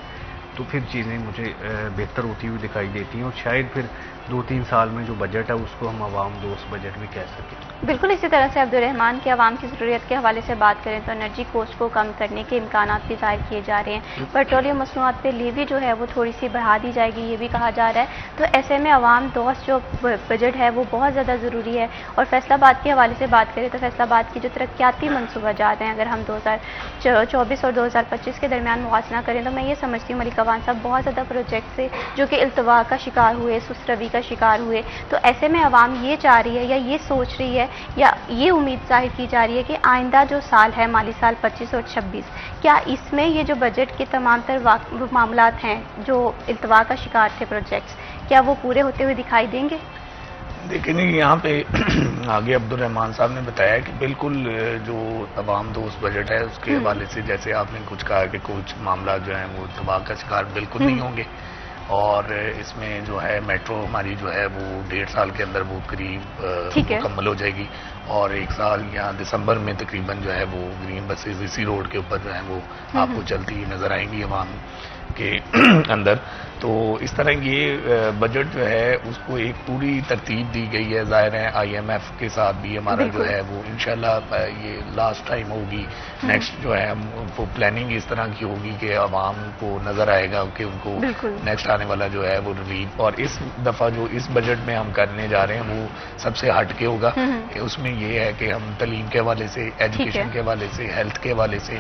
تو پھر چیزیں مجھے بہتر ہوتی ہوئی دکھائی دیتی ہیں اور شاید پھر 2-3 سال میں جو بجٹ ہے اس کو ہم عوام دوست بجٹ بھی کہہ سکیں. بالکل اسی طرح سے عبدالرحمان کی عوام کی ضروریت کے حوالے سے بات کریں تو انرجی کوسٹ کو کم کرنے کے امکانات بھی ظاہر کیے جا رہے ہیں. پیٹرولیم مصنوعات پہ لیوی جو ہے وہ تھوڑی سی بڑھا دی جائے گی، یہ بھی کہا جا رہا ہے. تو ایسے میں عوام دوست جو بجٹ ہے وہ بہت زیادہ ضروری ہے. اور فیصل آباد کے حوالے سے بات کریں تو فیصل آباد کی جو ترقیاتی منصوبہ جات ہیں اگر ہم 2024 اور 2025 کے درمیان موازنہ کریں تو میں یہ سمجھتی ہوں ملک عوان صاحب بہت زیادہ پروجیکٹس سے جو کہ التوا کا شکار ہوئے، سست روی کا شکار ہوئے. تو ایسے میں عوام یہ چاہ رہی ہے یا یہ سوچ رہی ہے یا یہ امید ظاہر کی جا رہی ہے کہ آئندہ جو سال ہے مالی سال 25 اور 26 کیا اس میں یہ جو بجٹ کے تمام تر معاملات ہیں جو التوا کا شکار تھے پروجیکٹس کیا وہ پورے ہوتے ہوئے دکھائی دیں گے؟ دیکھیں یہاں پہ آگے عبدالرحمان صاحب نے بتایا کہ بالکل جو عوام دوست بجٹ ہے اس کے حوالے سے جیسے آپ نے کچھ کہا کہ کچھ معاملات جو ہیں وہ التوا کا شکار بالکل نہیں ہوں گے. اور اس میں جو ہے میٹرو ہماری جو ہے وہ 1.5 سال کے اندر وہ قریب مکمل ہو جائے گی اور 1 سال یا دسمبر میں تقریباً جو ہے وہ گرین بسز اسی روڈ کے اوپر جو ہے وہ آپ کو چلتی نظر آئیں گی عوام کے اندر. تو اس طرح یہ بجٹ جو ہے اس کو ایک پوری ترتیب دی گئی ہے. ظاہر ہے IMF کے ساتھ بھی ہمارا جو ہے وہ انشاءاللہ یہ لاسٹ ٹائم ہوگی. نیکسٹ جو ہے وہ پلاننگ اس طرح کی ہوگی کہ عوام کو نظر آئے گا کہ ان کو نیکسٹ آنے والا جو ہے وہ ریلیف. اور اس دفعہ جو اس بجٹ میں ہم کرنے جا رہے ہیں وہ سب سے ہٹ کے ہوگا. اس میں یہ ہے کہ ہم تعلیم کے حوالے سے، ایجوکیشن کے حوالے سے، ہیلتھ کے حوالے سے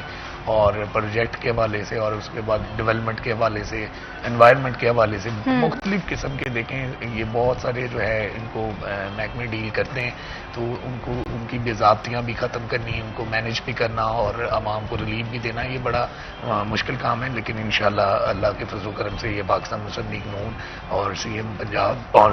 اور پروجیکٹ کے حوالے سے اور اس کے بعد ڈیولپمنٹ کے حوالے سے، انوائرمنٹ کے حوالے سے مختلف قسم کے دیکھیں یہ بہت سارے جو ہے ان کو محکمے ڈیل کرتے ہیں تو ان کو ان کی بے ضابطیاں بھی ختم کرنی، ان کو مینج بھی کرنا اور عوام کو ریلیف بھی دینا یہ بڑا مشکل کام ہے. لیکن انشاءاللہ اللہ کے فضل و کرم سے یہ پاکستان مسلم لیگ نون اور CM پنجاب اور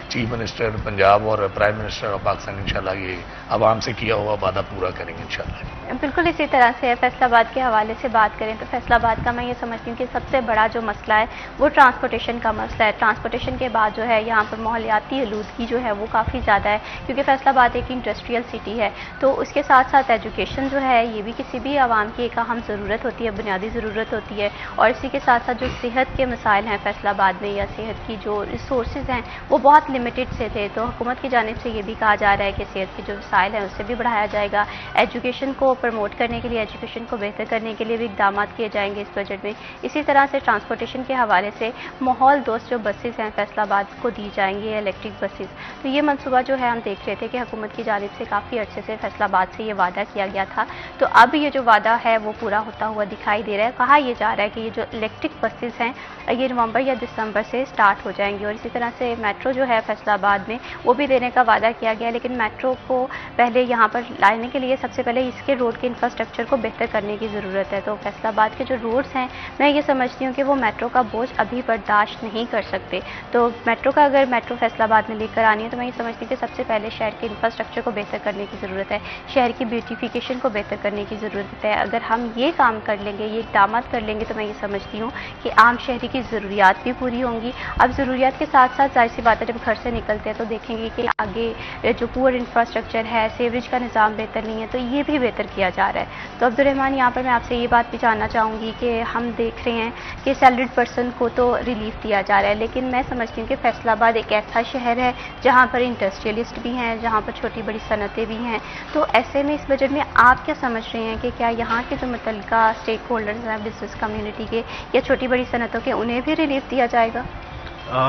چیف منسٹر پنجاب اور پرائم منسٹر آف پاکستان انشاءاللہ یہ عوام سے کیا ہوا وعدہ پورا کریں گے انشاءاللہ. بالکل اسی طرح سے فیصل آباد کے حوالے سے بات کریں تو فیصل آباد کا میں یہ سمجھتی ہوں کہ سب سے بڑا جو مسئلہ ہے وہ ٹرانسپورٹیشن کا مسئلہ ہے. ٹرانسپورٹیشن کے بعد جو ہے یہاں پر ماحولیاتی آلودگی جو ہے وہ کافی زیادہ ہے کیونکہ فیصل آباد ایک انڈسٹریل سٹی ہے. تو اس کے ساتھ ساتھ ایجوکیشن جو ہے یہ بھی کسی بھی عوام کی ایک اہم ضرورت ہوتی ہے، بنیادی ضرورت ہوتی ہے. اور اسی کے ساتھ ساتھ جو صحت کے مسائل ہیں فیصل آباد میں یا صحت کی جو ریسورسز ہیں وہ بہت لمیٹڈ سے تھے. تو حکومت کی جانب سے یہ بھی کہا جا رہا ہے کہ صحت کے جو وسائل ہیں اسے بھی بڑھایا جائے گا. ایجوکیشن کو پروموٹ کرنے کے لیے، ایجوکیشن کو بہتر کرنے کے لیے بھی اقدامات کیے جائیں گے اس بجٹ میں. اسی طرح سے ٹرانسپورٹیشن کے حوالے سے ماحول دوست جو بسیز ہیں فیصل آباد کو دی جائیں گی الیکٹرک بسیز. تو یہ منصوبہ جو ہے ہم دیکھ رہے تھے کہ حکومت کی جانب سے کافی عرصے سے فیصل آباد سے یہ وعدہ کیا گیا تھا. تو اب یہ جو وعدہ ہے وہ پورا ہوتا ہوا دکھائی دے رہا ہے. کہا یہ جا رہا ہے کہ یہ جو الیکٹرک بسیز ہیں یہ نومبر یا دسمبر سے سٹارٹ ہو جائیں گی. اور اسی طرح سے میٹرو جو ہے فیصل آباد میں وہ بھی دینے کا وعدہ کیا گیا, لیکن میٹرو کو پہلے یہاں پر لانے کے لیے سب سے پہلے اس کے روڈ کے انفراسٹرکچر کو بہتر کرنے کی ضرورت ہے. تو فیصل آباد کے جو روڈز ہیں میں یہ سمجھتی ہوں کہ وہ میٹرو کا بوجھ ابھی برداشت نہیں کر سکتے. تو میٹرو کا اگر میٹرو فیصل آباد میں لے کر آنی ہے تو میں یہ سمجھتی ہوں کہ سب سے پہلے شہر کے انفراسٹرکچر کو بہتر کرنے کی ضرورت ہے, شہر کی بیوٹیفیکیشن کو بہتر کرنے کی ضرورت ہے. اگر ہم یہ کام کر لیں گے, یہ اقدامات کر لیں گے, تو میں یہ سمجھتی ہوں کہ عام شہری کی ضروریات بھی پوری ہوں گی. اب ضروریات کے ساتھ ساتھ ظاہر سی بات ہے جب گھر سے نکلتے ہیں تو دیکھیں گے کہ آگے جو پور انفراسٹرکچر ہے, سیوریج کا نظام بہتر نہیں ہے, تو یہ بھی بہتر کیا جا رہا ہے. تو عبدالرحمان یہاں پر میں آپ سے یہ بات بھی جاننا چاہوں گی کہ ہم دیکھ رہے ہیں کہ سیلریڈ پرسن کو تو ریلیف دیا جا رہا ہے, لیکن میں سمجھتی ہوں کہ فیصل آباد ایک ایسا شہر ہے جہاں پر انڈسٹریلسٹ بھی ہیں, جہاں پر چھوٹی بڑی صنعتیں بھی ہیں. تو ایسے میں اس بجٹ میں آپ کیا سمجھ رہے ہیں کہ کیا یہاں کے جو متعلقہ اسٹیک ہولڈرز ہیں بزنس کمیونٹی کے یا چھوٹی بڑی صنعتوں کے, انہیں بھی ریلیف دیا جائے گا؟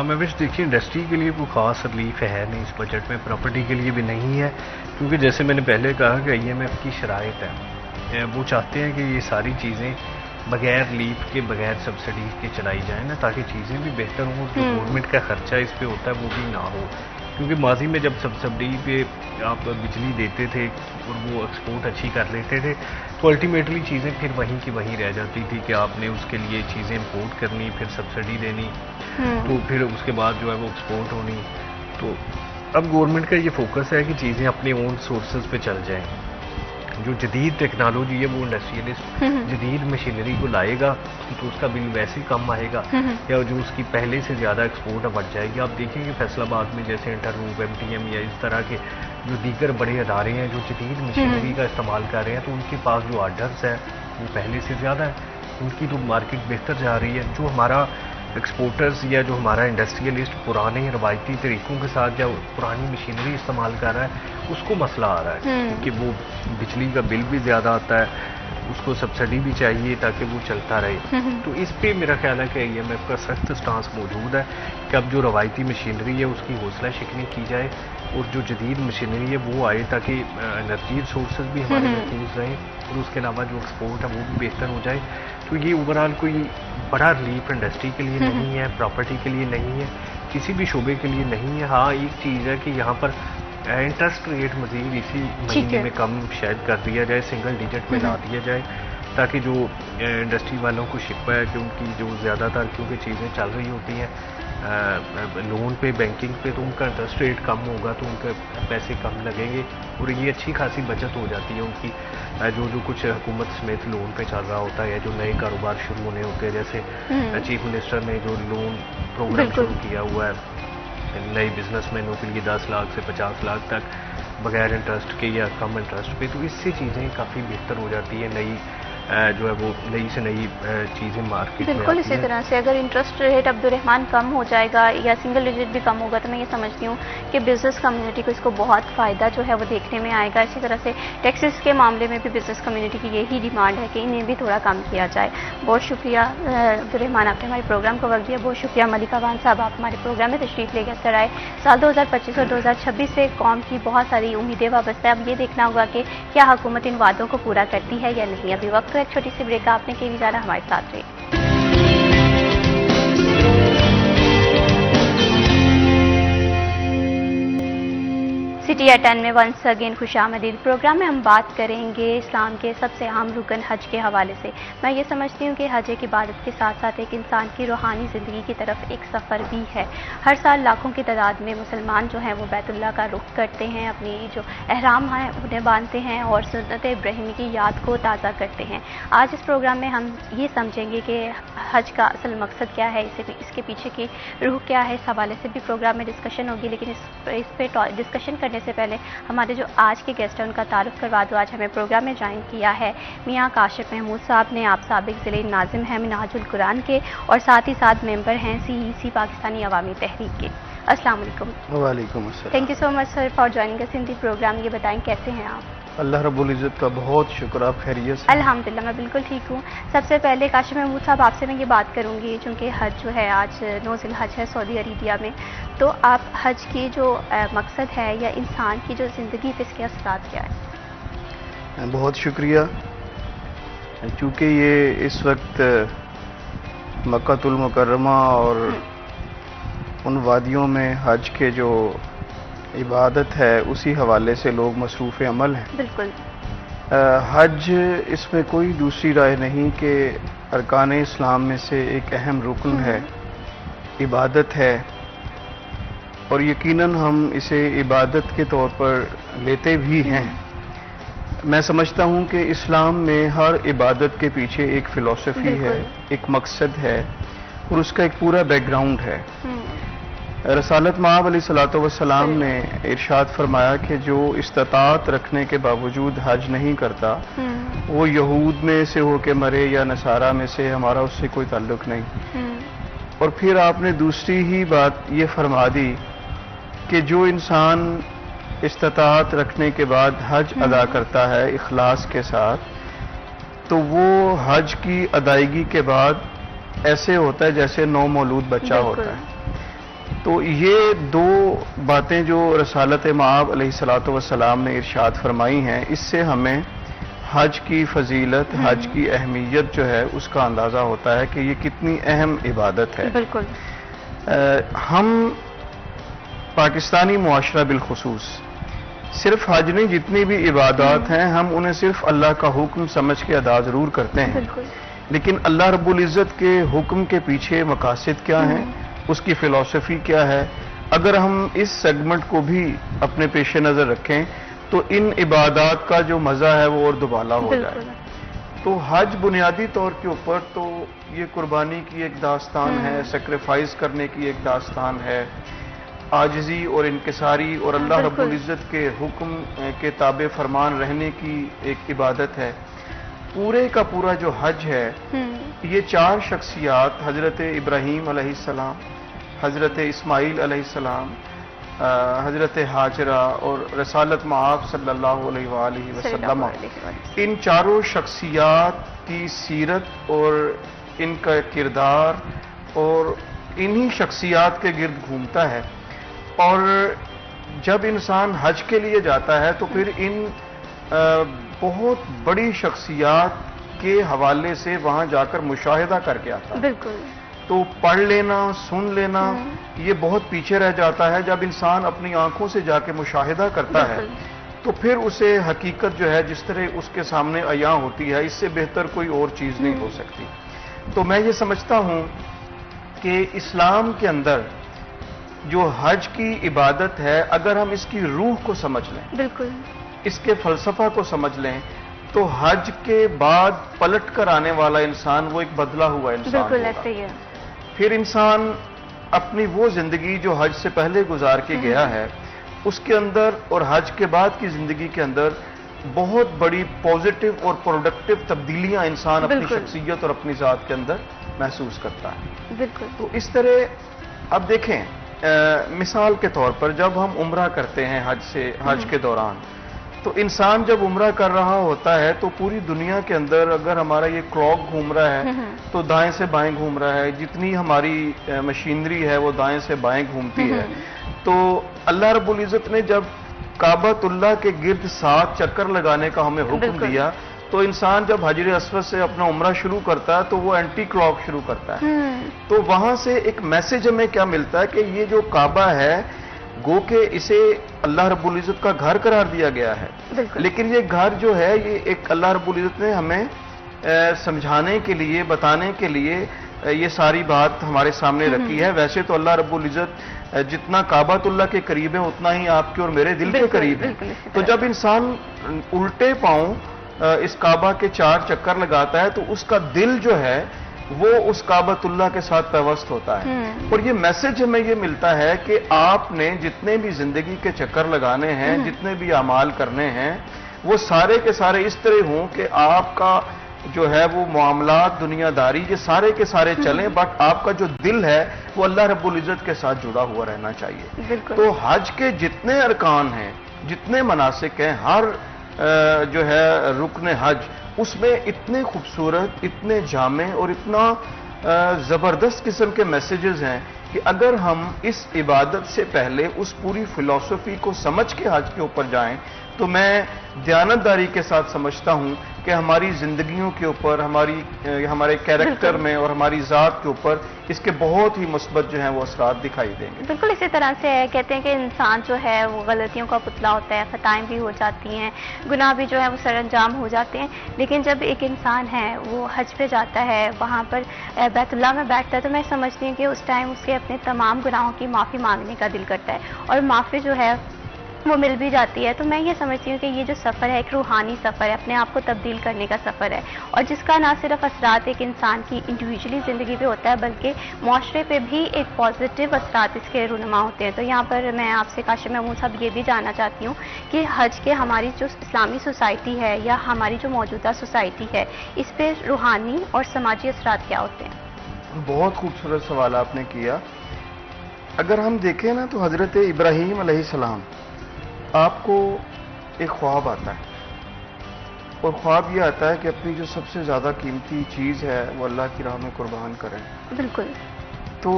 میں بس دیکھیے انڈسٹری کے لیے کوئی خاص ریلیف ہے نہیں اس بجٹ میں, پراپرٹی کے لیے بھی نہیں ہے, کیونکہ جیسے میں نے پہلے کہا کہ IMF کی شرائط ہے, وہ چاہتے ہیں کہ یہ ساری چیزیں بغیر ریلیف کے بغیر سبسڈی کے چلائی جائیں نا, تاکہ چیزیں بھی بہتر ہوں, جو گورنمنٹ کا خرچہ اس پہ ہوتا ہے وہ بھی نہ ہو. کیونکہ ماضی میں جب سبسڈی پہ آپ بجلی دیتے تھے اور وہ ایکسپورٹ اچھی کر لیتے تھے تو الٹیمیٹلی چیزیں پھر وہیں کی وہیں رہ جاتی تھی کہ آپ نے اس کے لیے چیزیں امپورٹ کرنی, پھر سبسڈی دینی, تو پھر اس کے بعد جو ہے وہ ایکسپورٹ ہونی. تو اب گورنمنٹ کا یہ فوکس ہے کہ چیزیں اپنے اون سورسز پہ چل جائیں. جو جدید ٹیکنالوجی ہے وہ انڈسٹریلسٹ جدید مشینری کو لائے گا تو اس کا بل ویسے ہی کم آئے گا, یا جو اس کی پہلے سے زیادہ ایکسپورٹ بڑھ جائے گی. آپ دیکھیں کہ فیصل آباد میں جیسے انٹرروپ, MTM یا اس طرح کے جو دیگر بڑے ادارے ہیں جو جدید مشینری کا استعمال کر رہے ہیں, تو ان کے پاس جو آرڈرز ہیں وہ پہلے سے زیادہ ہے, ان کی تو مارکیٹ بہتر جا رہی ہے. جو ہمارا ایکسپورٹرز یا جو ہمارا انڈسٹریلسٹ پرانے روایتی طریقوں کے ساتھ یا پرانی مشینری استعمال کر رہا ہے اس کو مسئلہ آ رہا ہے, کیونکہ وہ بجلی کا بل بھی زیادہ آتا ہے, اس کو سبسڈی بھی چاہیے تاکہ وہ چلتا رہے. تو اس پہ میرا خیال ہے کہ IMF کا سخت سٹانس موجود ہے کہ اب جو روایتی مشینری ہے اس کی حوصلہ شکنی کی جائے اور جو جدید مشینری ہے وہ آئے, تاکہ انرجی ریسورسز بھی ہمارے محفوظ رہیں اور اس کے علاوہ جو ایکسپورٹ ہے وہ بھی بہتر ہو جائے. تو یہ اوورآل کوئی بڑا ریلیف انڈسٹری کے لیے نہیں ہے, پراپرٹی کے لیے نہیں ہے, کسی بھی شعبے کے لیے نہیں ہے. ہاں ایک چیز ہے کہ یہاں پر انٹرسٹ ریٹ مزید اسی مہینے میں کم شاید کر دیا جائے, سنگل ڈیجٹ میں لا دیا جائے, تاکہ جو انڈسٹری والوں کو شکوہ ہے کہ ان کی جو زیادہ تر کیونکہ چیزیں چل رہی ہوتی ہیں لون پہ, بینکنگ پہ, تو ان کا انٹرسٹ ریٹ کم ہوگا تو ان کے پیسے کم لگیں گے اور یہ اچھی خاصی بچت ہو جاتی ہے ان کی. جو کچھ حکومت سمیت لون پہ چل رہا ہوتا ہے یا جو نئے کاروبار شروع ہونے ہوتے ہیں, جیسے چیف منسٹر نے جو لون پروگرام شروع کیا ہوا ہے نئے بزنس مینوں کے لیے 10 لاکھ سے 50 لاکھ تک بغیر انٹرسٹ کے یا کم انٹرسٹ پہ, تو اس سے چیزیں کافی بہتر ہو جاتی ہیں. نئی جو ہے وہ نئی سے نئی چیزیں مارکیٹ میں بالکل اسی طرح سے اگر انٹرسٹ ریٹ عبدالرحمان کم ہو جائے گا یا سنگل ڈیجٹ بھی کم ہوگا تو میں یہ سمجھتی ہوں کہ بزنس کمیونٹی کو اس کو بہت فائدہ جو ہے وہ دیکھنے میں آئے گا. اسی طرح سے ٹیکسز کے معاملے میں بھی بزنس کمیونٹی کی یہی ڈیمانڈ ہے کہ انہیں بھی تھوڑا کم کیا جائے. بہت شکریہ عبدالرحمان, آپ نے ہمارے پروگرام کو وقت دیا. بہت شکریہ ملکہ وان صاحب, آپ ہمارے پروگرام میں تشریف لے کر آئے. سال 2025 اور 2026 سے قوم کی بہت ساری امیدیں وابستہ ہے. اب یہ دیکھنا ہوگا کہ کیا حکومت ان وعدوں کو پورا کرتی ہے یا نہیں. ابھی وقت تو ایک چھوٹی سی بریک, آپ نے کے بھی جانا, ہمارے ساتھ رہے. سٹی ایٹ 10 میں ونس اگین خوش آمدید. پروگرام میں ہم بات کریں گے اسلام کے سب سے اہم رکن حج کے حوالے سے. میں یہ سمجھتی ہوں کہ حج ایک عبادت کے ساتھ ساتھ ایک انسان کی روحانی زندگی کی طرف ایک سفر بھی ہے. ہر سال لاکھوں کی تعداد میں مسلمان جو ہیں وہ بیت اللہ کا رخ کرتے ہیں, اپنی جو احرام ہیں انہیں باندھتے ہیں اور سنت ابراہیمی کی یاد کو تازہ کرتے ہیں. آج اس پروگرام میں ہم یہ سمجھیں گے کہ حج کا اصل مقصد کیا ہے, اس کے پیچھے کی روح کیا ہے. اس حوالے سے بھی پروگرام میں ڈسکشن ہوگی, لیکن اس پہ ڈسکشن کرنے سے پہلے ہمارے جو آج کے گیسٹ ہیں ان کا تعارف کروا دو. آج ہمیں پروگرام میں جوائن کیا ہے میاں کاشف محمود صاحب نے. آپ سابق ضلع ناظم ہیں منہاج القرآن کے اور ساتھ ہی ساتھ ممبر ہیں CEC پاکستانی عوامی تحریک کے. السلام علیکم. وعلیکم السلام. Thank you so much sir for joining اس ان دی پروگرام. یہ بتائیں کیسے ہیں آپ؟ اللہ رب العزت کا بہت شکر. آپ خیریت سے؟ الحمدللہ میں بالکل ٹھیک ہوں. سب سے پہلے کاشف محمود صاحب آپ سے میں یہ بات کروں گی، چونکہ حج جو ہے آج 9 ذی الحج ہے سعودی عربیہ میں، تو آپ حج کی جو مقصد ہے یا انسان کی جو زندگی پہ اس کے اثرات کیا ہے؟ بہت شکریہ. چونکہ یہ اس وقت مکہ المکرمہ اور ان وادیوں میں حج کے جو عبادت ہے اسی حوالے سے لوگ مصروف عمل ہیں. بالکل. حج اس میں کوئی دوسری رائے نہیں کہ ارکان اسلام میں سے ایک اہم رکن ہے، عبادت ہے، اور یقیناً ہم اسے عبادت کے طور پر لیتے بھی ہیں. میں سمجھتا ہوں کہ اسلام میں ہر عبادت کے پیچھے ایک فلسفی ہے، ایک مقصد ہے، اور اس کا ایک پورا بیک گراؤنڈ ہے. رسالت مآب علیہ الصلوۃ والسلام نے ارشاد فرمایا کہ جو استطاعت رکھنے کے باوجود حج نہیں کرتا وہ یہود میں سے ہو کے مرے یا نصارہ میں سے، ہمارا اس سے کوئی تعلق نہیں. اور پھر آپ نے دوسری ہی بات یہ فرما دی کہ جو انسان استطاعت رکھنے کے بعد حج ادا کرتا ہے اخلاص کے ساتھ، تو وہ حج کی ادائیگی کے بعد ایسے ہوتا ہے جیسے نو مولود بچہ ہوتا ہے. تو یہ دو باتیں جو رسالت مآب علیہ الصلوۃ والسلام نے ارشاد فرمائی ہیں، اس سے ہمیں حج کی فضیلت، حج کی اہمیت جو ہے اس کا اندازہ ہوتا ہے کہ یہ کتنی اہم عبادت ہے. بالکل. ہم پاکستانی معاشرہ بالخصوص صرف حج نہیں، جتنی بھی عبادات ہیں ہم انہیں صرف اللہ کا حکم سمجھ کے ادا ضرور کرتے ہیں. بالکل. لیکن اللہ رب العزت کے حکم کے پیچھے مقاصد کیا ہیں، اس کی فلسفی کیا ہے، اگر ہم اس سیگمنٹ کو بھی اپنے پیش نظر رکھیں تو ان عبادات کا جو مزہ ہے وہ اور دوبالا ہو جائے. تو حج بنیادی طور کے اوپر تو یہ قربانی کی ایک داستان ہے، سیکریفائز کرنے کی ایک داستان ہے، عاجزی اور انکساری اور اللہ رب العزت کے حکم کے تابع فرمان رہنے کی ایک عبادت ہے. پورے کا پورا جو حج ہے یہ 4 شخصیات، حضرت ابراہیم علیہ السلام، حضرت اسماعیل علیہ السلام، حضرت ہاجرہ اور رسالت مآب صلی اللہ علیہ وآلہ وسلم، ان چاروں شخصیات کی سیرت اور ان کا کردار اور انہی شخصیات کے گرد گھومتا ہے. اور جب انسان حج کے لیے جاتا ہے تو پھر ان بہت بڑی شخصیات کے حوالے سے وہاں جا کر مشاہدہ کر کے آتا ہے. بالکل. تو پڑھ لینا، سن لینا یہ بہت پیچھے رہ جاتا ہے. جب انسان اپنی آنکھوں سے جا کے مشاہدہ کرتا ہے تو پھر اسے حقیقت جو ہے جس طرح اس کے سامنے عیاں ہوتی ہے، اس سے بہتر کوئی اور چیز نہیں ہو سکتی. تو میں یہ سمجھتا ہوں کہ اسلام کے اندر جو حج کی عبادت ہے، اگر ہم اس کی روح کو سمجھ لیں، بالکل، اس کے فلسفہ کو سمجھ لیں، تو حج کے بعد پلٹ کر آنے والا انسان وہ ایک بدلا ہوا انسان بالکل ہوگا. ایسے ہی ہے. پھر انسان اپنی وہ زندگی جو حج سے پہلے گزار کے گیا ہے اس کے اندر اور حج کے بعد کی زندگی کے اندر بہت بڑی پازیٹیو اور پروڈکٹیو تبدیلیاں انسان اپنی شخصیت اور اپنی ذات کے اندر محسوس کرتا ہے. بالکل. تو اس طرح اب دیکھیں، مثال کے طور پر جب ہم عمرہ کرتے ہیں حج کے دوران، تو انسان جب عمرہ کر رہا ہوتا ہے تو پوری دنیا کے اندر اگر ہمارا یہ کلاک گھوم رہا ہے تو دائیں سے بائیں گھوم رہا ہے، جتنی ہماری مشینری ہے وہ دائیں سے بائیں گھومتی ہے. تو اللہ رب العزت نے جب کعبۃ اللہ کے گرد 7 چکر لگانے کا ہمیں حکم دیا تو انسان جب حجر اسود سے اپنا عمرہ شروع کرتا ہے تو وہ اینٹی کلاک شروع کرتا ہے. تو وہاں سے ایک میسج ہمیں کیا ملتا ہے کہ یہ جو کعبہ ہے گو کہ اسے اللہ رب العزت کا گھر قرار دیا گیا ہے، لیکن یہ گھر جو ہے یہ ایک اللہ رب العزت نے ہمیں سمجھانے کے لیے، بتانے کے لیے یہ ساری بات ہمارے سامنے رکھی ہے. ویسے تو اللہ رب العزت جتنا کعبۃ اللہ کے قریب ہے اتنا ہی آپ کے اور میرے دل کے قریب ہے. تو جب انسان الٹے پاؤں اس کعبہ کے 4 چکر لگاتا ہے تو اس کا دل جو ہے وہ اس کعبۃ اللہ کے ساتھ پیوست ہوتا ہے. اور یہ میسج ہمیں یہ ملتا ہے کہ آپ نے جتنے بھی زندگی کے چکر لگانے ہیں، جتنے بھی اعمال کرنے ہیں، وہ سارے کے سارے اس طرح ہوں کہ آپ کا جو ہے وہ معاملات، دنیا داری، یہ سارے کے سارے چلیں، بٹ آپ کا جو دل ہے وہ اللہ رب العزت کے ساتھ جڑا ہوا رہنا چاہیے. تو حج کے جتنے ارکان ہیں، جتنے مناسک ہیں، ہر جو ہے رکن حج، اس میں اتنے خوبصورت، اتنے جامع اور اتنا زبردست قسم کے میسیجز ہیں کہ اگر ہم اس عبادت سے پہلے اس پوری فلسفی کو سمجھ کے حج کے اوپر جائیں تو میں دیانتداری کے ساتھ سمجھتا ہوں کہ ہماری زندگیوں کے اوپر، ہمارے کیریکٹر میں اور ہماری ذات کے اوپر اس کے بہت ہی مثبت جو ہیں وہ اثرات دکھائی دیں گے۔ بالکل اسی طرح سے کہتے ہیں کہ انسان جو ہے وہ غلطیوں کا پتلا ہوتا ہے، خطائیں بھی ہو جاتی ہیں، گناہ بھی جو ہے وہ سر انجام ہو جاتے ہیں، لیکن جب ایک انسان ہے وہ حج پہ جاتا ہے، وہاں پر بیت اللہ میں بیٹھتا ہے، تو میں سمجھتی ہوں کہ اس ٹائم اس کے اپنے تمام گناہوں کی معافی مانگنے کا دل کرتا ہے اور معافی جو ہے وہ مل بھی جاتی ہے۔ تو میں یہ سمجھتی ہوں کہ یہ جو سفر ہے ایک روحانی سفر ہے، اپنے آپ کو تبدیل کرنے کا سفر ہے، اور جس کا نہ صرف اثرات ایک انسان کی انڈیویجولی زندگی پہ ہوتا ہے بلکہ معاشرے پہ بھی ایک پازیٹیو اثرات اس کے رونما ہوتے ہیں۔ تو یہاں پر میں آپ سے کاشف محمود صاحب یہ بھی جاننا چاہتی ہوں کہ حج کے ہماری جو اسلامی سوسائٹی ہے یا ہماری جو موجودہ سوسائٹی ہے اس پہ روحانی اور سماجی اثرات کیا ہوتے ہیں؟ بہت خوبصورت سوال آپ نے کیا۔ اگر ہم دیکھیں نا تو حضرت ابراہیم علیہ السلام، آپ کو ایک خواب آتا ہے، اور خواب یہ آتا ہے کہ اپنی جو سب سے زیادہ قیمتی چیز ہے وہ اللہ کی راہ میں قربان کریں۔ بالکل۔ تو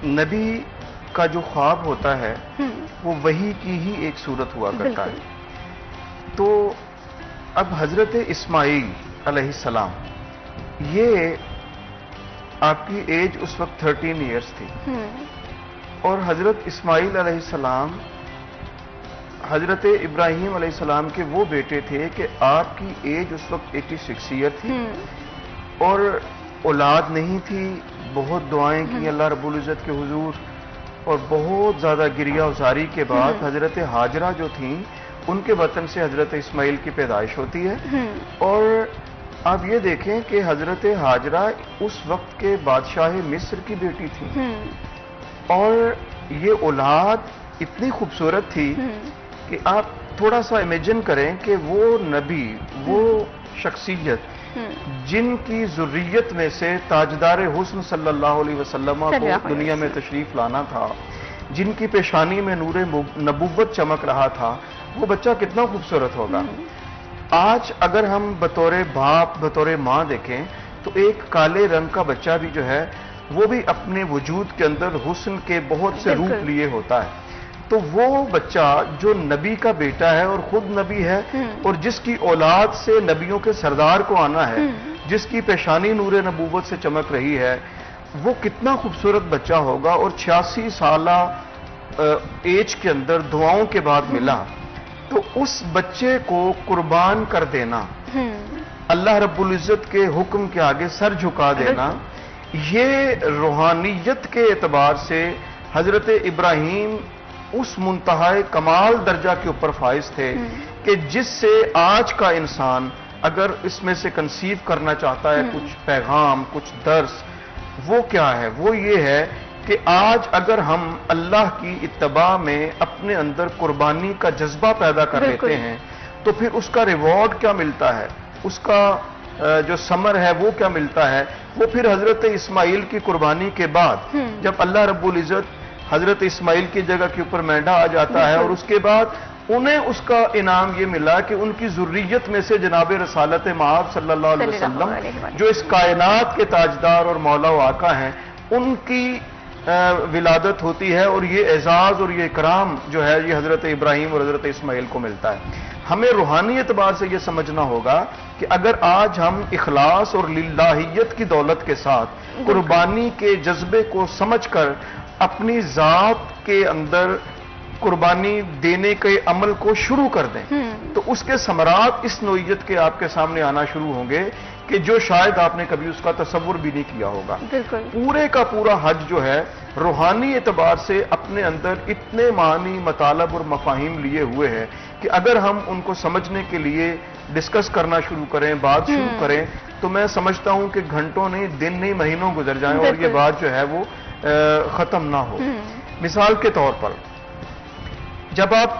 نبی کا جو خواب ہوتا ہے وہ وحی کی ہی ایک صورت ہوا کرتا ہے۔ تو اب حضرت اسماعیل علیہ السلام، یہ آپ کی ایج اس وقت 13 ایئرس تھی، اور حضرت اسماعیل علیہ السلام حضرت ابراہیم علیہ السلام کے وہ بیٹے تھے کہ آپ کی ایج اس وقت 86 ایئر تھی، اور اولاد نہیں تھی، بہت دعائیں کی اللہ رب العزت کے حضور، اور بہت زیادہ گریہ ازاری کے بعد حضرت ہاجرہ جو تھیں ان کے وطن سے حضرت اسماعیل کی پیدائش ہوتی ہے۔ اور آپ یہ دیکھیں کہ حضرت ہاجرہ اس وقت کے بادشاہ مصر کی بیٹی تھی، اور یہ اولاد اتنی خوبصورت تھی کہ آپ تھوڑا سا امیجن کریں کہ وہ نبی، وہ شخصیت جن کی ذریت میں سے تاجدار حسن صلی اللہ علیہ وسلم کو دنیا میں تشریف لانا تھا، جن کی پیشانی میں نور نبوت چمک رہا تھا، وہ بچہ کتنا خوبصورت ہوگا۔ آج اگر ہم بطور باپ، بطور ماں دیکھیں تو ایک کالے رنگ کا بچہ بھی جو ہے وہ بھی اپنے وجود کے اندر حسن کے بہت سے روپ لیے ہوتا ہے۔ تو وہ بچہ جو نبی کا بیٹا ہے اور خود نبی ہے، اور جس کی اولاد سے نبیوں کے سردار کو آنا ہے، جس کی پیشانی نور نبوت سے چمک رہی ہے، وہ کتنا خوبصورت بچہ ہوگا، اور 86 سالہ ایج کے اندر دعاؤں کے بعد ملا۔ تو اس بچے کو قربان کر دینا، اللہ رب العزت کے حکم کے آگے سر جھکا دینا، یہ روحانیت کے اعتبار سے حضرت ابراہیم اس منتہائی کمال درجہ کے اوپر فائز تھے کہ جس سے آج کا انسان اگر اس میں سے کنسیو کرنا چاہتا ہے کچھ پیغام، کچھ درس، وہ کیا ہے؟ وہ یہ ہے کہ آج اگر ہم اللہ کی اتباع میں اپنے اندر قربانی کا جذبہ پیدا کر لیتے ہیں تو پھر اس کا ریوارڈ کیا ملتا ہے، اس کا جو ثمر ہے وہ کیا ملتا ہے؟ وہ پھر حضرت اسماعیل کی قربانی کے بعد جب اللہ رب العزت حضرت اسماعیل کی جگہ کے اوپر مینڈا آ جاتا ہے، اور اس کے بعد انہیں اس کا انعام یہ ملا کہ ان کی ذریت میں سے جناب رسالت مآب صلی اللہ علیہ وسلم جو اس کائنات کے تاجدار اور مولا و آقا ہیں، ان کی ولادت ہوتی ہے، اور یہ اعزاز اور یہ اکرام جو ہے یہ حضرت ابراہیم اور حضرت اسماعیل کو ملتا ہے۔ ہمیں روحانی اعتبار سے یہ سمجھنا ہوگا کہ اگر آج ہم اخلاص اور للہیت کی دولت کے ساتھ قربانی کے جذبے کو سمجھ کر اپنی ذات کے اندر قربانی دینے کے عمل کو شروع کر دیں تو اس کے ثمرات اس نوعیت کے آپ کے سامنے آنا شروع ہوں گے کہ جو شاید آپ نے کبھی اس کا تصور بھی نہیں کیا ہوگا۔ پورے کا پورا حج جو ہے روحانی اعتبار سے اپنے اندر اتنے معنی، مطالب اور مفاہیم لیے ہوئے ہیں کہ اگر ہم ان کو سمجھنے کے لیے ڈسکس کرنا شروع کریں، بات شروع کریں، تو میں سمجھتا ہوں کہ گھنٹوں نہیں، دن نہیں، مہینوں گزر جائیں اور یہ بات جو ہے وہ ختم نہ ہو۔ مثال کے طور پر جب آپ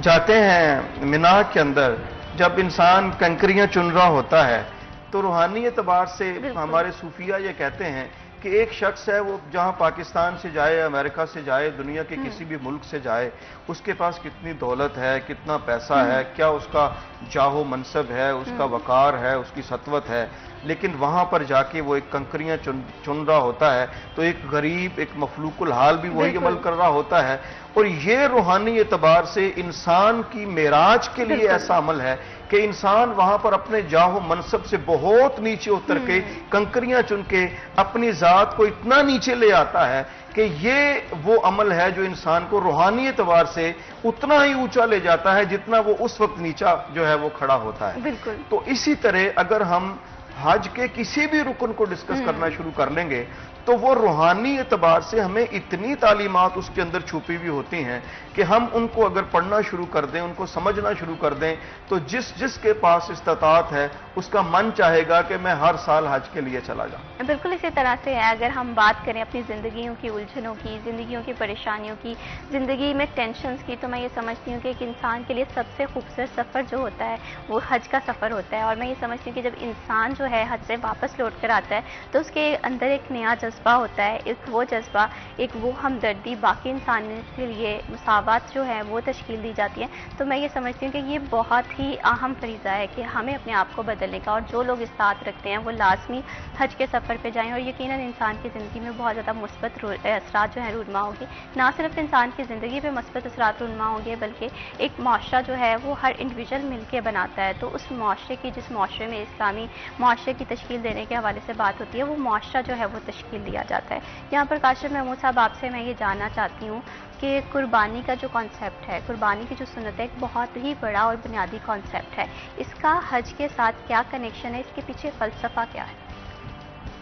جاتے ہیں مینا کے اندر، جب انسان کنکریاں چن رہا ہوتا ہے تو روحانی اعتبار سے ہمارے صوفیہ یہ کہتے ہیں کہ ایک شخص ہے وہ جہاں پاکستان سے جائے، امریکہ سے جائے، دنیا کے کسی بھی ملک سے جائے، اس کے پاس کتنی دولت ہے، کتنا پیسہ ہے، کیا اس کا جاہ و منصب ہے، اس کا وقار ہے، اس کی سطوت ہے، لیکن وہاں پر جا کے وہ ایک کنکریاں چن رہا ہوتا ہے تو ایک غریب، ایک مفلوق الحال بھی وہی عمل کر رہا ہوتا ہے. اور یہ روحانی اعتبار سے انسان کی معراج کے لیے ایسا عمل ہے کہ انسان وہاں پر اپنے جاہ و منصب سے بہت نیچے اتر کے کنکریاں چن کے اپنی ذات کو اتنا نیچے لے آتا ہے کہ یہ وہ عمل ہے جو انسان کو روحانی اعتبار سے اتنا ہی اونچا لے جاتا ہے جتنا وہ اس وقت نیچا جو ہے وہ کھڑا ہوتا ہے. بالکل. تو اسی طرح اگر ہم حج کے کسی بھی رکن کو ڈسکس کرنا شروع کر لیں گے تو وہ روحانی اعتبار سے ہمیں اتنی تعلیمات اس کے اندر چھپی ہوئی ہوتی ہیں کہ ہم ان کو اگر پڑھنا شروع کر دیں، ان کو سمجھنا شروع کر دیں تو جس کے پاس استطاعت ہے اس کا من چاہے گا کہ میں ہر سال حج کے لیے چلا جاؤں. بالکل اسی طرح سے ہے. اگر ہم بات کریں اپنی زندگیوں کی الجھنوں کی، زندگیوں کی پریشانیوں کی، زندگی میں ٹینشنز کی، تو میں یہ سمجھتی ہوں کہ ایک انسان کے لیے سب سے خوبصورت سفر جو ہوتا ہے وہ حج کا سفر ہوتا ہے. اور میں یہ سمجھتی ہوں کہ جب انسان جو ہے حج سے واپس لوٹ کر آتا ہے تو اس کے اندر ایک نیا جذبہ ہوتا ہے، ایک وہ جذبہ، ایک وہ ہمدردی باقی انسانیت کے لیے، مساوات جو ہے وہ تشکیل دی جاتی ہے. تو میں یہ سمجھتی ہوں کہ یہ بہت ہی اہم فریضہ ہے کہ ہمیں اپنے آپ کو بدلنے کا، اور جو لوگ استطاعت رکھتے ہیں وہ لازمی حج کے سفر پہ جائیں. اور یقیناً انسان کی زندگی میں بہت زیادہ مثبت اثرات جو ہیں رونما ہوں گے. نہ صرف انسان کی زندگی پہ مثبت اثرات رونما ہوں گے بلکہ ایک معاشرہ جو ہے وہ ہر انڈیویجول مل کے بناتا ہے. تو اس معاشرے کی، جس معاشرے میں اسلامی معاشرے کی تشکیل دینے کے حوالے سے بات ہوتی ہے، وہ معاشرہ جو ہے وہ تشکیل دیا جاتا ہے. یہاں پر کاشف محمود صاحب آپ سے میں یہ جاننا چاہتی ہوں کہ قربانی کا جو کانسیپٹ ہے، قربانی کی جو سنت ہے، ایک بہت ہی بڑا اور بنیادی کانسیپٹ ہے. اس کا حج کے ساتھ کیا کنیکشن ہے؟ اس کے پیچھے فلسفہ کیا ہے؟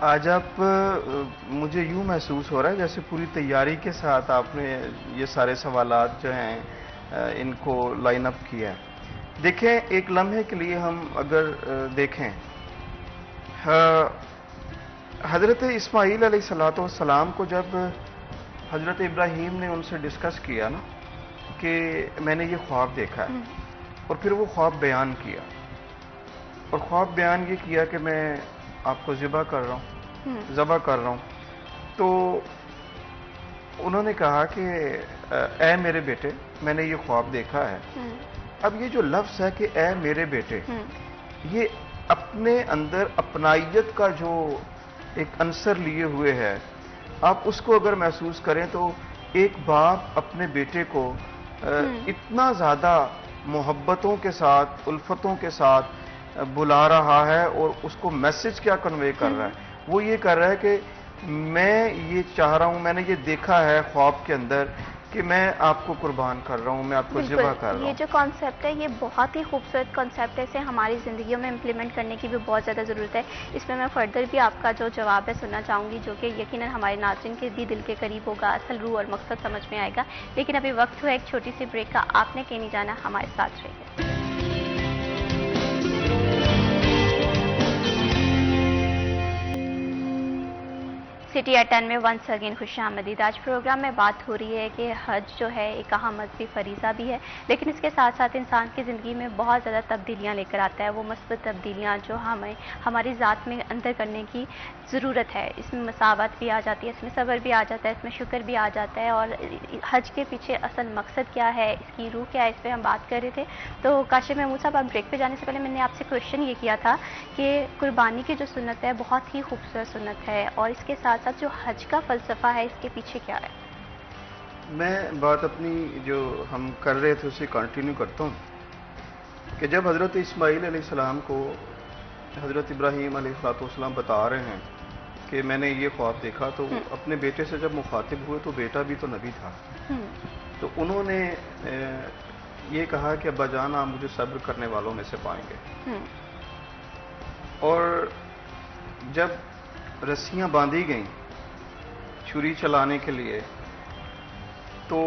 آج آپ مجھے یوں محسوس ہو رہا ہے جیسے پوری تیاری کے ساتھ آپ نے یہ سارے سوالات جو ہیں ان کو لائن اپ کیا ہے. دیکھیں، ایک لمحے کے لیے ہم اگر دیکھیں، حضرت اسماعیل علیہ السلام کو جب حضرت ابراہیم نے ان سے ڈسکس کیا نا کہ میں نے یہ خواب دیکھا ہے، اور پھر وہ خواب بیان کیا، اور خواب بیان یہ کیا کہ میں آپ کو ذبح کر رہا ہوں، تو انہوں نے کہا کہ اے میرے بیٹے، میں نے یہ خواب دیکھا ہے. اب یہ جو لفظ ہے کہ اے میرے بیٹے، یہ اپنے اندر اپنائیت کا جو ایک عنصر لیے ہوئے ہے. آپ اس کو اگر محسوس کریں تو ایک باپ اپنے بیٹے کو اتنا زیادہ محبتوں کے ساتھ، الفتوں کے ساتھ بلا رہا ہے، اور اس کو میسج کیا کنوے کر رہا ہے؟ وہ یہ کر رہا ہے کہ میں یہ چاہ رہا ہوں، میں نے یہ دیکھا ہے خواب کے اندر کہ میں آپ کو قربان کر رہا ہوں، میں آپ کو ذبح کر رہا ہوں. یہ جو کانسیپٹ ہے یہ بہت ہی خوبصورت کانسیپٹ ہے. اسے ہماری زندگیوں میں امپلیمنٹ کرنے کی بھی بہت زیادہ ضرورت ہے. اس میں فردر بھی آپ کا جو جواب ہے سننا چاہوں گی، جو کہ یقیناً ہمارے ناظرین کے بھی دل کے قریب ہوگا، اصل روح اور مقصد سمجھ میں آئے گا. لیکن ابھی وقت ہوا ایک چھوٹی سی بریک کا. آپ نے کہیں نہیں جانا، ہمارے ساتھ رہیے. سٹی ایٹ 10 میں ونس اگین خوش آمدید. آج پروگرام میں بات ہو رہی ہے کہ حج جو ہے ایک اہم مذہبی فریضہ بھی ہے، لیکن اس کے ساتھ ساتھ انسان کی زندگی میں بہت زیادہ تبدیلیاں لے کر آتا ہے. وہ مثبت تبدیلیاں جو ہمیں ہماری ذات میں اندر کرنے کی ضرورت ہے. اس میں مساوات بھی آ جاتی ہے، اس میں صبر بھی آ جاتا ہے، اس میں شکر بھی آ جاتا ہے. اور حج کے پیچھے اصل مقصد کیا ہے، اس کی روح کیا ہے، اس پہ ہم بات کر رہے تھے. تو کاشف محمود صاحب، آپ بریک پہ جانے سے پہلے میں نے آپ سے کویشچن یہ کیا تھا کہ قربانی کی جو سنت ہے بہت ہی خوبصورت سنت ہے، اور اس کے ساتھ ساتھ جو حج کا فلسفہ ہے اس کے پیچھے کیا ہے؟ میں بات اپنی جو ہم کر رہے تھے اسے کنٹینیو کرتا ہوں کہ جب حضرت اسماعیل علیہ السلام کو حضرت ابراہیم علیہ السلام بتا رہے ہیں کہ میں نے یہ خواب دیکھا، تو اپنے بیٹے سے جب مخاطب ہوئے تو بیٹا بھی تو نبی تھا. تو انہوں نے یہ کہا کہ ابا جان، آپ مجھے صبر کرنے والوں میں سے پائیں گے. اور جب رسیاں باندھی گئیں چھری چلانے کے لیے، تو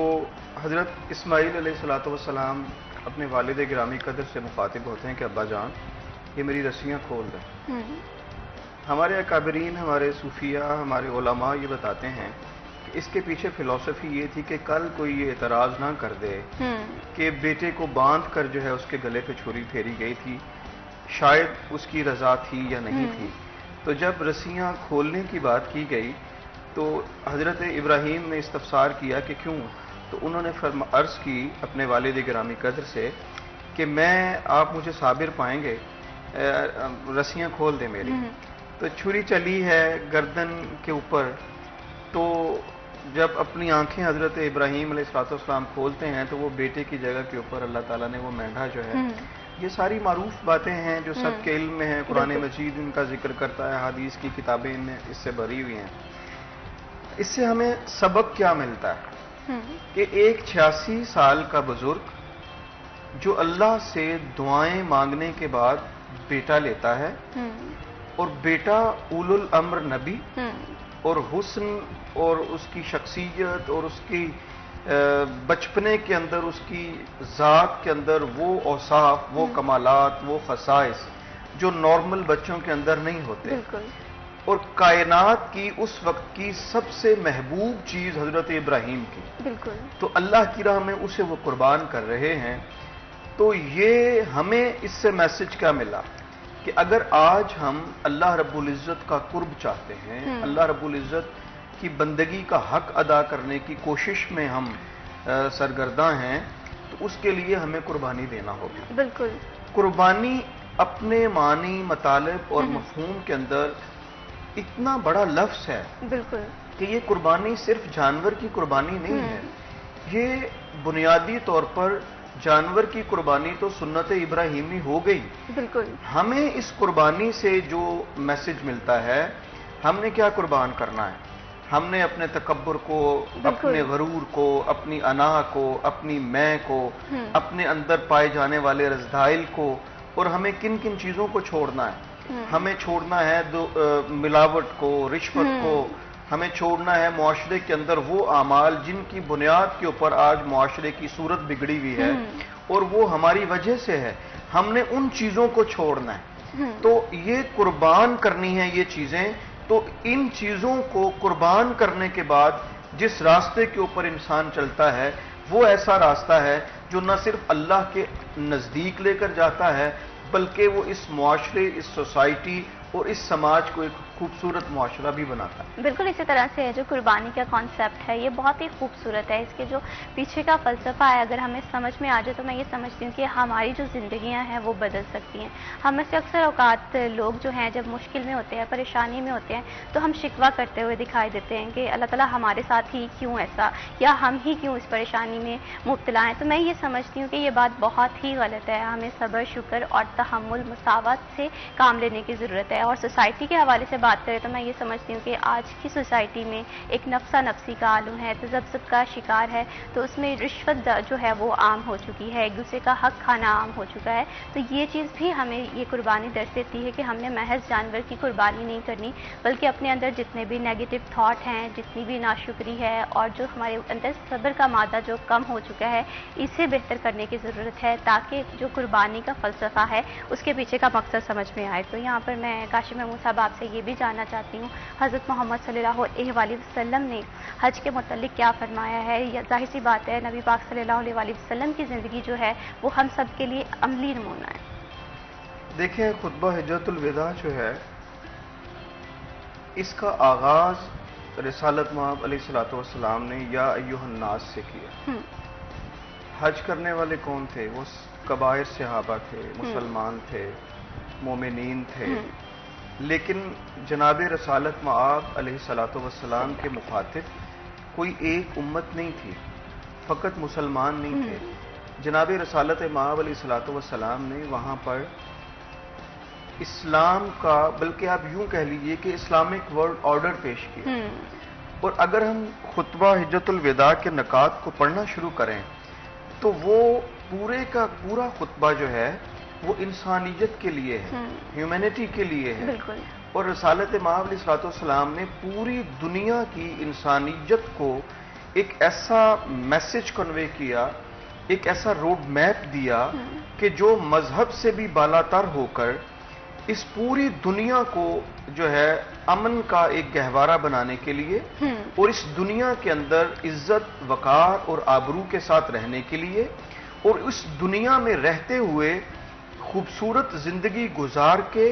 حضرت اسماعیل علیہ السلام اپنے والد گرامی قدر سے مخاطب ہوتے ہیں کہ ابا جان، یہ میری رسیاں کھول دیں. ہمارے اکابرین، ہمارے صوفیہ، ہمارے علماء یہ بتاتے ہیں کہ اس کے پیچھے فلسفی یہ تھی کہ کل کوئی یہ اعتراض نہ کر دے کہ بیٹے کو باندھ کر جو ہے اس کے گلے پہ چھری پھیری گئی تھی، شاید اس کی رضا تھی یا نہیں تھی. تو جب رسیاں کھولنے کی بات کی گئی تو حضرت ابراہیم نے استفسار کیا کہ کیوں؟ تو انہوں نے عرض کی اپنے والد گرامی قدر سے کہ آپ مجھے صابر پائیں گے، رسیاں کھول دیں میری۔ تو چھری چلی ہے گردن کے اوپر، تو جب اپنی آنکھیں حضرت ابراہیم علیہ السلام کھولتے ہیں تو وہ بیٹے کی جگہ کے اوپر اللہ تعالیٰ نے وہ مینڈھا جو ہے، یہ ساری معروف باتیں ہیں جو سب کے علم میں ہیں، قرآن مجید ان کا ذکر کرتا ہے، حدیث کی کتابیں ان میں اس سے بھری ہوئی ہیں۔ اس سے ہمیں سبق کیا ملتا ہے کہ ایک 86 سال کا بزرگ جو اللہ سے دعائیں مانگنے کے بعد بیٹا لیتا ہے، اور بیٹا اولو الامر نبی، اور حسن اور اس کی شخصیت اور اس کی بچپنے کے اندر اس کی ذات کے اندر وہ اوصاف، وہ کمالات، وہ خصائص جو نارمل بچوں کے اندر نہیں ہوتے، بالکل، اور کائنات کی اس وقت کی سب سے محبوب چیز حضرت ابراہیم کی، بالکل، تو اللہ کی راہ میں اسے وہ قربان کر رہے ہیں۔ تو یہ ہمیں اس سے میسج کیا ملا کہ اگر آج ہم اللہ رب العزت کا قرب چاہتے ہیں، اللہ رب العزت کی بندگی کا حق ادا کرنے کی کوشش میں ہم سرگرداں ہیں، تو اس کے لیے ہمیں قربانی دینا ہوگی۔ بالکل، قربانی اپنے معنی، مطالب اور مفہوم کے اندر اتنا بڑا لفظ ہے بالکل، کہ یہ قربانی صرف جانور کی قربانی نہیں ہے، یہ بنیادی طور پر جانور کی قربانی تو سنت ابراہیمی ہو گئی۔ بالکل، ہمیں اس قربانی سے جو میسج ملتا ہے، ہم نے کیا قربان کرنا ہے؟ ہم نے اپنے تکبر کو، اپنے غرور کو، اپنی انا کو، اپنی میں کو، اپنے اندر پائے جانے والے رذائل کو، اور ہمیں کن کن چیزوں کو چھوڑنا ہے؟ ہمیں چھوڑنا ہے ملاوٹ کو، رشوت کو، ہمیں چھوڑنا ہے معاشرے کے اندر وہ اعمال جن کی بنیاد کے اوپر آج معاشرے کی صورت بگڑی ہوئی ہے، اور وہ ہماری وجہ سے ہے۔ ہم نے ان چیزوں کو چھوڑنا ہے، تو یہ قربان کرنی ہے یہ چیزیں۔ تو ان چیزوں کو قربان کرنے کے بعد جس راستے کے اوپر انسان چلتا ہے، وہ ایسا راستہ ہے جو نہ صرف اللہ کے نزدیک لے کر جاتا ہے، بلکہ وہ اس معاشرے، اس سوسائٹی اور اس سماج کو ایک خوبصورت معاشرہ بھی بناتا ہے۔ بالکل اسی طرح سے جو قربانی کا کانسیپٹ ہے یہ بہت ہی خوبصورت ہے۔ اس کے جو پیچھے کا فلسفہ ہے اگر ہمیں سمجھ میں آ جائے تو میں یہ سمجھتی ہوں کہ ہماری جو زندگیاں ہیں وہ بدل سکتی ہیں۔ ہم میں سے اکثر اوقات لوگ جو ہیں جب مشکل میں ہوتے ہیں، پریشانی میں ہوتے ہیں، تو ہم شکوہ کرتے ہوئے دکھائی دیتے ہیں کہ اللہ تعالیٰ ہمارے ساتھ ہی کیوں ایسا، یا ہم ہی کیوں اس پریشانی میں مبتلا ہیں۔ تو میں یہ سمجھتی ہوں کہ یہ بات بہت ہی غلط ہے۔ ہمیں صبر، شکر اور تحمل، مساوات سے کام لینے کی ضرورت ہے۔ اور سوسائٹی کے حوالے سے بات کریں تو میں یہ سمجھتی ہوں کہ آج کی سوسائٹی میں ایک نفسا نفسی کا عالم ہے، تذبذب کا شکار ہے، تو اس میں رشوت جو ہے وہ عام ہو چکی ہے، ایک دوسرے کا حق کھانا عام ہو چکا ہے۔ تو یہ چیز بھی ہمیں یہ قربانی درس دیتی ہے کہ ہم نے محض جانور کی قربانی نہیں کرنی، بلکہ اپنے اندر جتنے بھی نیگیٹو تھاٹ ہیں، جتنی بھی ناشکری ہے، اور جو ہمارے اندر صبر کا مادہ جو کم ہو چکا ہے، اسے بہتر کرنے کی ضرورت ہے، تاکہ جو قربانی کا فلسفہ ہے اس کے پیچھے کا مقصد سمجھ میں آئے۔ تو یہاں پر میں کاشف محمود صاحب آپ سے یہ بھی جاننا چاہتی ہوں، حضرت محمد صلی اللہ علیہ وآلہ وسلم نے حج کے متعلق کیا فرمایا ہے؟ یا ظاہر سی بات ہے نبی پاک صلی اللہ علیہ وآلہ وسلم کی زندگی جو ہے وہ ہم سب کے لیے عملی نمونہ ہے۔ دیکھیں، خطبہ حجۃ الوداع جو ہے اس کا آغاز رسالت مآب علیہ السلام نے یا ایھا الناس سے کیا۔ حج کرنے والے کون تھے؟ وہ کبائر صحابہ تھے، مسلمان تھے، مومنین تھے، لیکن جناب رسالت مآب علیہ السلام کے مخاطب کوئی ایک امت نہیں تھی، فقط مسلمان نہیں تھے۔ جناب رسالت مآب علیہ السلام نے وہاں پر اسلام کا، بلکہ آپ یوں کہہ لیجئے کہ اسلامک ورلڈ آرڈر پیش کیا۔ اور اگر ہم خطبہ حجۃ الوداع کے نکات کو پڑھنا شروع کریں تو وہ پورے کا پورا خطبہ جو ہے وہ انسانیت کے لیے ہے، ہیومینٹی کے لیے ہے۔ بالکل، اور رسالت مآب علیہ السلام نے پوری دنیا کی انسانیت کو ایک ایسا میسج کنوے کیا، ایک ایسا روڈ میپ دیا کہ جو مذہب سے بھی بالاتر ہو کر اس پوری دنیا کو جو ہے امن کا ایک گہوارہ بنانے کے لیے، اور اس دنیا کے اندر عزت، وقار اور آبرو کے ساتھ رہنے کے لیے، اور اس دنیا میں رہتے ہوئے خوبصورت زندگی گزار کے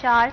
4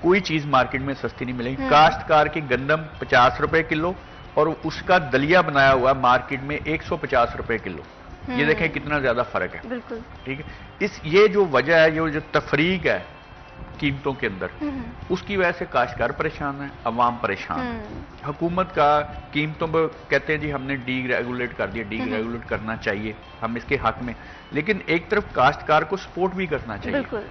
کوئی چیز مارکیٹ میں سستی نہیں ملے گی. کاشتکار کی گندم 50 روپے کلو اور اس کا دلیا بنایا ہوا مارکیٹ میں 150 روپے کلو. یہ دیکھیں کتنا زیادہ فرق ہے. بالکل ٹھیک ہے. یہ جو وجہ ہے، یہ جو تفریق ہے قیمتوں کے اندر، اس کی وجہ سے کاشتکار پریشان ہے، عوام پریشان ہے. حکومت کا قیمتوں پہ کہتے ہیں جی ہم نے ڈی ریگولیٹ کر دیا. ڈی ریگولیٹ کرنا چاہیے، ہم اس کے حق میں، لیکن ایک طرف کاشتکار کو سپورٹ بھی کرنا چاہیے. بالکل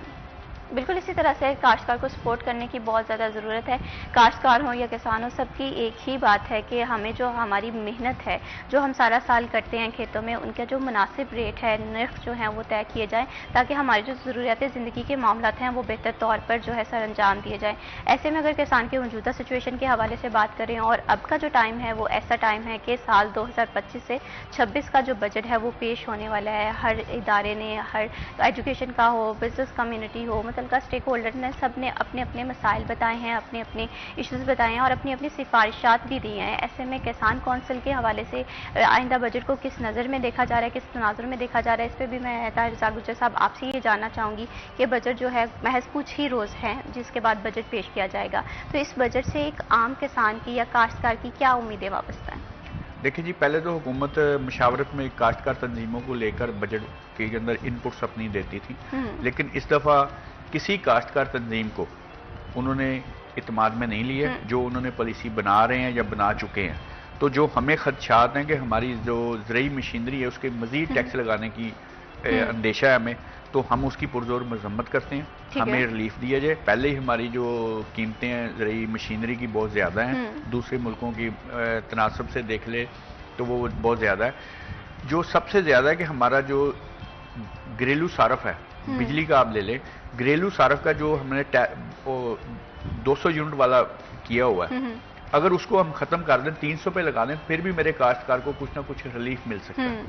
بالکل اسی طرح سے کاشتکار کو سپورٹ کرنے کی بہت زیادہ ضرورت ہے. کاشتکار ہوں یا کسان ہوں، سب کی ایک ہی بات ہے کہ ہمیں جو ہماری محنت ہے، جو ہم سارا سال کرتے ہیں کھیتوں میں، ان کا جو مناسب ریٹ ہے، نرخ جو ہیں وہ طے کیے جائیں تاکہ ہماری جو ضروریات زندگی کے معاملات ہیں وہ بہتر طور پر جو ہے سر انجام دیے جائیں. ایسے میں اگر کسان کے موجودہ سچویشن کے حوالے سے بات کریں اور اب کا جو ٹائم ہے وہ ایسا ٹائم ہے کہ سال 2025 سے 26 کا جو بجٹ ہے وہ پیش ہونے والا ہے. ہر ادارے نے، ہر ایجوکیشن کا ہو، بزنس کمیونٹی ہو، کا اسٹیک ہولڈر نے، سب نے اپنے اپنے مسائل بتائے ہیں، اپنے اپنے ایشوز بتائے ہیں اور اپنی اپنی سفارشات بھی دی ہیں. ایسے میں کسان کونسل کے حوالے سے آئندہ بجٹ کو کس نظر میں دیکھا جا رہا ہے، کس تناظر میں دیکھا جا رہا ہے، اس پہ بھی میں طاہر رضا گجر صاحب آپ سے یہ جاننا چاہوں گی کہ بجٹ جو ہے محض کچھ ہی روز ہیں جس کے بعد بجٹ پیش کیا جائے گا، تو اس بجٹ سے ایک عام کسان کی یا کاشتکار کی کیا امیدیں وابستہ ہیں؟ دیکھیں جی، پہلے تو حکومت مشاورت میں کاشتکار تنظیموں کو لے کر بجٹ کے اندر ان پٹس اپنی دیتی تھی، لیکن اس دفعہ کسی کاشتکار تنظیم کو انہوں نے اعتماد میں نہیں لیا جو انہوں نے پالیسی بنا رہے ہیں یا بنا چکے ہیں. تو جو ہمیں خدشات ہیں کہ ہماری جو زرعی مشینری ہے اس کے مزید ٹیکس لگانے کی اندیشہ ہے ہمیں، تو ہم اس کی پرزور مذمت کرتے ہیں. ہمیں ریلیف دیا جائے. پہلے ہی ہماری جو قیمتیں ہیں زرعی مشینری کی بہت زیادہ ہیں، دوسرے ملکوں کی تناسب سے دیکھ لے تو وہ بہت زیادہ ہے. جو سب سے زیادہ ہے کہ ہمارا جو گھریلو صارف ہے، بجلی کا آپ لے لیں، گھریلو صارف کا جو ہم نے 200 یونٹ والا کیا ہوا ہے، اگر اس کو ہم ختم کر دیں، 300 پہ لگا دیں، پھر بھی میرے کاشتکار کو کچھ نہ کچھ ریلیف مل سکتا ہے.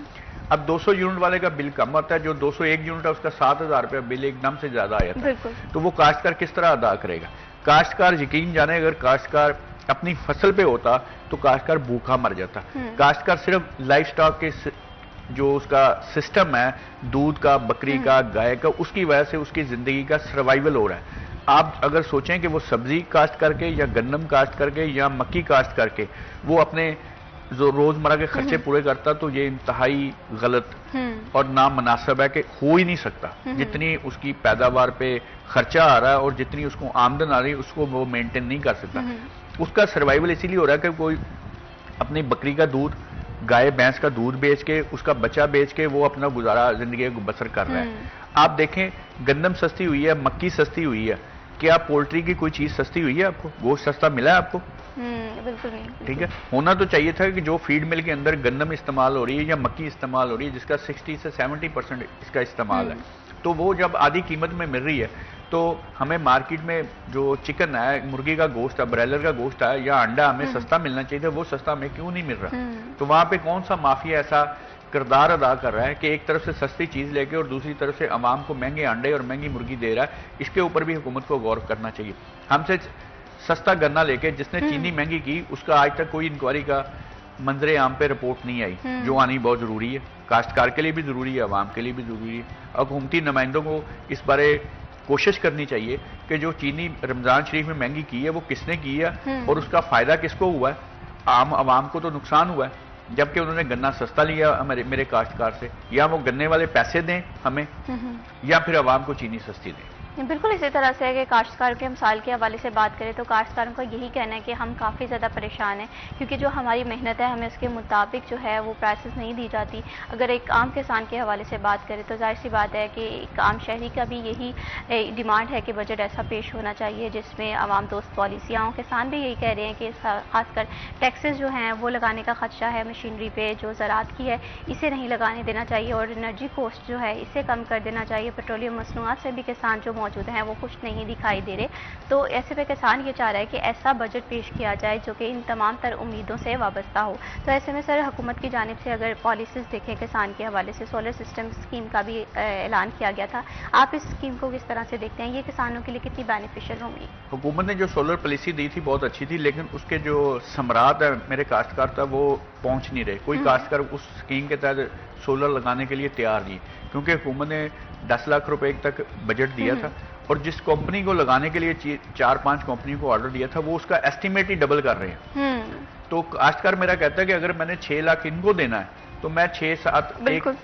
اب 200 یونٹ والے کا بل کم آتا ہے، جو 201 یونٹ ہے اس کا 7,000 روپے بل ایک دم سے زیادہ آیا تھا. تو وہ کاشتکار کس طرح ادا کرے گا؟ کاشتکار یقین جانے اگر کاشتکار اپنی فصل پہ ہوتا تو کاشتکار بھوکا مر جاتا. کاشتکار صرف لائف سٹاک کے جو اس کا سسٹم ہے، دودھ کا، بکری کا، گائے کا، اس کی وجہ سے اس کی زندگی کا سروائیول ہو رہا ہے. آپ اگر سوچیں کہ وہ سبزی کاشت کر کے یا گندم کاشت کر کے یا مکی کاشت کر کے وہ اپنے روزمرہ کے خرچے پورے کرتا تو یہ انتہائی غلط اور نامناسب ہے کہ ہو ہی نہیں سکتا. جتنی اس کی پیداوار پہ خرچہ آ رہا ہے اور جتنی اس کو آمدن آ رہی ہے اس کو وہ مینٹین نہیں کر سکتا. اس کا سروائیول اسی لیے ہو رہا ہے کہ کوئی اپنی بکری کا دودھ، گائے بھینس کا دودھ بیچ کے، اس کا بچہ بیچ کے وہ اپنا گزارا زندگی بسر کر رہا ہے. آپ دیکھیں گندم سستی ہوئی ہے، مکی سستی ہوئی ہے، کیا پولٹری کی کوئی چیز سستی ہوئی ہے؟ آپ کو گوشت سستا ملا ہے آپ کو؟ بالکل نہیں. ٹھیک ہے، ہونا تو چاہیے تھا کہ جو فیڈ مل کے اندر گندم استعمال ہو رہی ہے یا مکی استعمال ہو رہی ہے جس کا 60 سے 70% اس کا استعمال ہے، تو وہ جب آدھی قیمت میں مل رہی ہے تو ہمیں مارکیٹ میں جو چکن ہے، مرغی کا گوشت ہے، برائلر کا گوشت ہے یا انڈا ہمیں سستا ملنا چاہیے تھا، وہ سستا ہمیں کیوں نہیں مل رہا؟ تو وہاں پہ کون سا مافیا ایسا کردار ادا کر رہا ہے کہ ایک طرف سے سستی چیز لے کے اور دوسری طرف سے عوام کو مہنگے انڈے اور مہنگی مرغی دے رہا ہے؟ اس کے اوپر بھی حکومت کو غور کرنا چاہیے. ہم سے سستا گنا لے کے جس نے چینی مہنگی کی اس کا آج تک کوئی انکوائری کا منظر عام پہ رپورٹ نہیں آئی، جو آنی بہت ضروری ہے. کاشتکار کے لیے بھی ضروری ہے، عوام کے لیے بھی ضروری ہے. حکومتی نمائندوں کو اس بارے کوشش کرنی چاہیے کہ جو چینی رمضان شریف میں مہنگی کی ہے وہ کس نے کی ہے اور اس کا فائدہ کس کو ہوا ہے. عام عوام کو تو نقصان ہوا ہے جبکہ انہوں نے گنا سستا لیا میرے کاشتکار سے. یا وہ گنے والے پیسے دیں ہمیں یا پھر عوام کو چینی سستی دیں. بالکل اسی طرح سے ہے کہ کاشتکار کے مثال کے حوالے سے بات کریں تو کاشتکاروں کا یہی کہنا ہے کہ ہم کافی زیادہ پریشان ہیں کیونکہ جو ہماری محنت ہے ہمیں اس کے مطابق جو ہے وہ پرائسز نہیں دی جاتی. اگر ایک عام کسان کے حوالے سے بات کریں تو ظاہر سی بات ہے کہ ایک عام شہری کا بھی یہی ڈیمانڈ ہے کہ بجٹ ایسا پیش ہونا چاہیے جس میں عوام دوست پالیسیاں ہوں. کسان بھی یہی کہہ رہے ہیں کہ خاص کر ٹیکسز جو ہیں وہ لگانے کا خدشہ ہے مشینری پہ جو زراعت کی ہے اسے نہیں لگانے دینا چاہیے اور انرجی کوسٹ جو ہے اسے کم کر دینا چاہیے. پیٹرولیم مصنوعات سے بھی کسان جو موجود ہیں وہ کچھ نہیں دکھائی دے رہے. تو ایسے پہ کسان یہ چاہ رہا ہے کہ ایسا بجٹ پیش کیا جائے جو کہ ان تمام تر امیدوں سے وابستہ ہو. تو ایسے میں سر حکومت کی جانب سے اگر پالیسیز دیکھیں کسان کے حوالے سے سولر سسٹم اسکیم کا بھی اعلان کیا گیا تھا. آپ اس اسکیم کو کس طرح سے دیکھتے ہیں؟ یہ کسانوں کے لیے کتنی بینیفیشل ہوں گی؟ حکومت نے جو سولر پالیسی دی تھی بہت اچھی تھی لیکن اس کے جو ثمرات ہے میرے کاشتکار تھا وہ پہنچ نہیں رہے. کوئی کاشتکار اس اسکیم کے تحت سولر لگانے کے لیے تیار نہیں, کیونکہ حکومت نے 10 لاکھ روپے تک بجٹ دیا تھا, اور جس کمپنی کو لگانے کے لیے 4-5 کمپنی کو آرڈر دیا تھا وہ اس کا ایسٹیمیٹ ہی ڈبل کر رہے ہیں. تو کاشتکار میرا کہتا ہے کہ اگر میں نے 6 لاکھ ان کو دینا ہے تو میں 6-7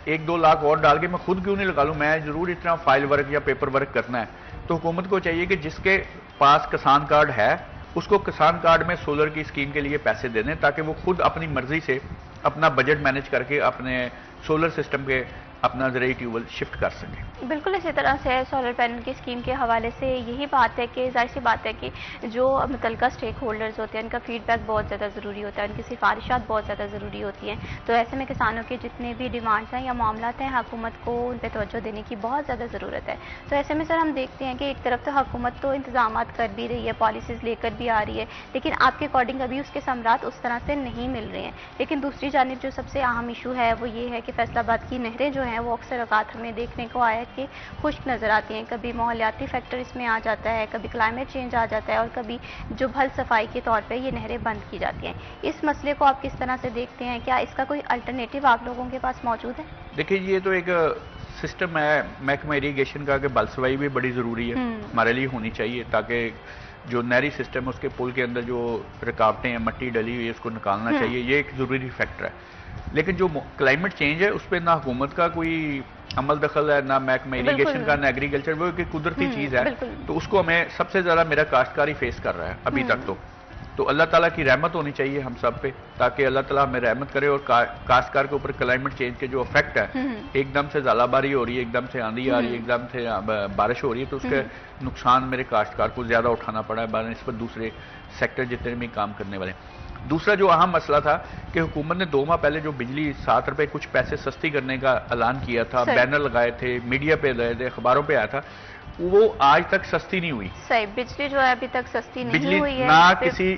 1-2 لاکھ اور ڈال کے میں خود کیوں نہیں لگا لوں, میں ضرور اتنا فائل ورک یا پیپر ورک کرنا ہے. تو حکومت کو چاہیے کہ جس کے پاس کسان کارڈ ہے اس کو کسان کارڈ میں سولر کی اسکیم کے لیے پیسے دے دیں, تاکہ وہ خود اپنی مرضی سے اپنا بجٹ مینج کر کے اپنے سولر سسٹم کے اپنا زرعی ٹیوبویل شفٹ کر سکیں. بالکل اسی طرح سے سولر پینل کی اسکیم کے حوالے سے یہی بات ہے کہ ظاہر سی بات ہے کہ جو متعلقہ اسٹیک ہولڈرز ہوتے ہیں ان کا فیڈ بیک بہت زیادہ ضروری ہوتا ہے, ان کی سفارشات بہت زیادہ ضروری ہوتی ہیں. تو ایسے میں کسانوں کے جتنے بھی ڈیمانڈس ہیں یا معاملات ہیں حکومت کو ان پہ توجہ دینے کی بہت زیادہ ضرورت ہے. تو ایسے میں سر ہم دیکھتے ہیں کہ ایک طرف تو حکومت تو انتظامات کر بھی رہی ہے, پالیسیز لے کر بھی آ رہی ہے, لیکن آپ کے اکارڈنگ ابھی اس کے ثمرات اس طرح سے نہیں مل رہے ہیں. لیکن دوسری جانب جو سب سے اہم ایشو ہے وہ یہ ہے کہ فیصل آباد کی نہریں جو ہیں وہ اکثر اوقات ہمیں دیکھنے کو آیا کہ خشک نظر آتی ہیں. کبھی ماحولیاتی فیکٹر اس میں آ جاتا ہے, کبھی کلائمیٹ چینج آ جاتا ہے, اور کبھی جو بھل صفائی کے طور پہ یہ نہریں بند کی جاتی ہیں. اس مسئلے کو آپ کس طرح سے دیکھتے ہیں؟ کیا اس کا کوئی الٹرنیٹیو آپ لوگوں کے پاس موجود ہے؟ دیکھیں یہ تو ایک سسٹم ہے محکمہ اریگیشن کا کہ بل سوائی بھی بڑی ضروری ہے ہمارے لیے ہونی چاہیے, تاکہ جو نہری سسٹم اس کے پل کے اندر جو رکاوٹیں ہیں مٹی ڈلی ہوئی ہے اس کو نکالنا چاہیے, یہ ایک ضروری فیکٹر ہے. لیکن جو کلائمیٹ چینج ہے اس پہ نہ حکومت کا کوئی عمل دخل ہے, نہ محکمہ اریگیشن کا, نہ ایگریکلچر, وہ ایک قدرتی چیز ہے. تو اس کو ہمیں سب سے زیادہ میرا کاشتکاری فیس کر رہا ہے ابھی تک. تو اللہ تعالیٰ کی رحمت ہونی چاہیے ہم سب پہ, تاکہ اللہ تعالیٰ ہمیں رحمت کرے. اور کاشتکار کے اوپر کلائمیٹ چینج کے جو افیکٹ ہے, ایک دم سے ژالہ باری ہو رہی ہے, ایک دم سے آندھی آ رہی ہے, ایک دم سے بارش ہو رہی ہے, تو اس کے نقصان میرے کاشتکار کو زیادہ اٹھانا پڑا ہے بنسبت دوسرے سیکٹر جتنے بھی کام کرنے والے ہیں. دوسرا جو اہم مسئلہ تھا کہ حکومت نے 2 ماہ پہلے جو بجلی 7 روپے کچھ پیسے سستی کرنے کا اعلان کیا تھا, بینر لگائے تھے, میڈیا پہ لگائے تھے, اخباروں پہ آیا تھا, وہ آج تک سستی نہیں ہوئی. صحیح, بجلی جو ہے ابھی تک سستی نہیں ہوئی ہے. نہ کسی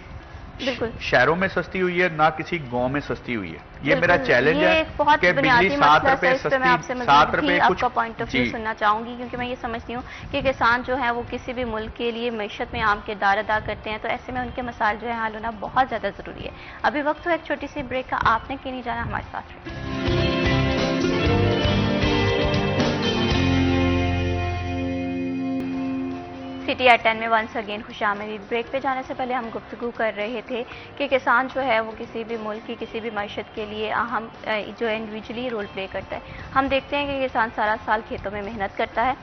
شہروں میں سستی ہوئی ہے, نہ کسی گاؤں میں سستی ہوئی ہے. یہ میرا چیلنج ہے کہ بجلی 7 روپے سستی, 7 روپے کچھ کا پوائنٹ آف ویو سننا چاہوں گی, کیونکہ میں یہ سمجھتی ہوں کہ کسان جو ہے وہ کسی بھی ملک کے لیے معیشت میں اہم کردار ادا کرتے ہیں. تو ایسے میں ان کے مسائل جو ہے حل ہونا بہت زیادہ ضروری ہے. ابھی وقت ہو ایک چھوٹی سی بریک کا, آپ نے کہیں نہیں جانا, ہمارے ساتھ رہیے. سٹی ایٹ 10 میں ونس اگین خوش آمدید. بریک پہ جانے سے پہلے ہم گفتگو کر رہے تھے کہ کسان جو ہے وہ کسی بھی ملک کی کسی بھی معیشت کے لیے اہم جو انڈیویجولی رول پلے کرتا ہے. ہم دیکھتے ہیں کہ کسان سارا سال کھیتوں میں محنت کرتا ہے,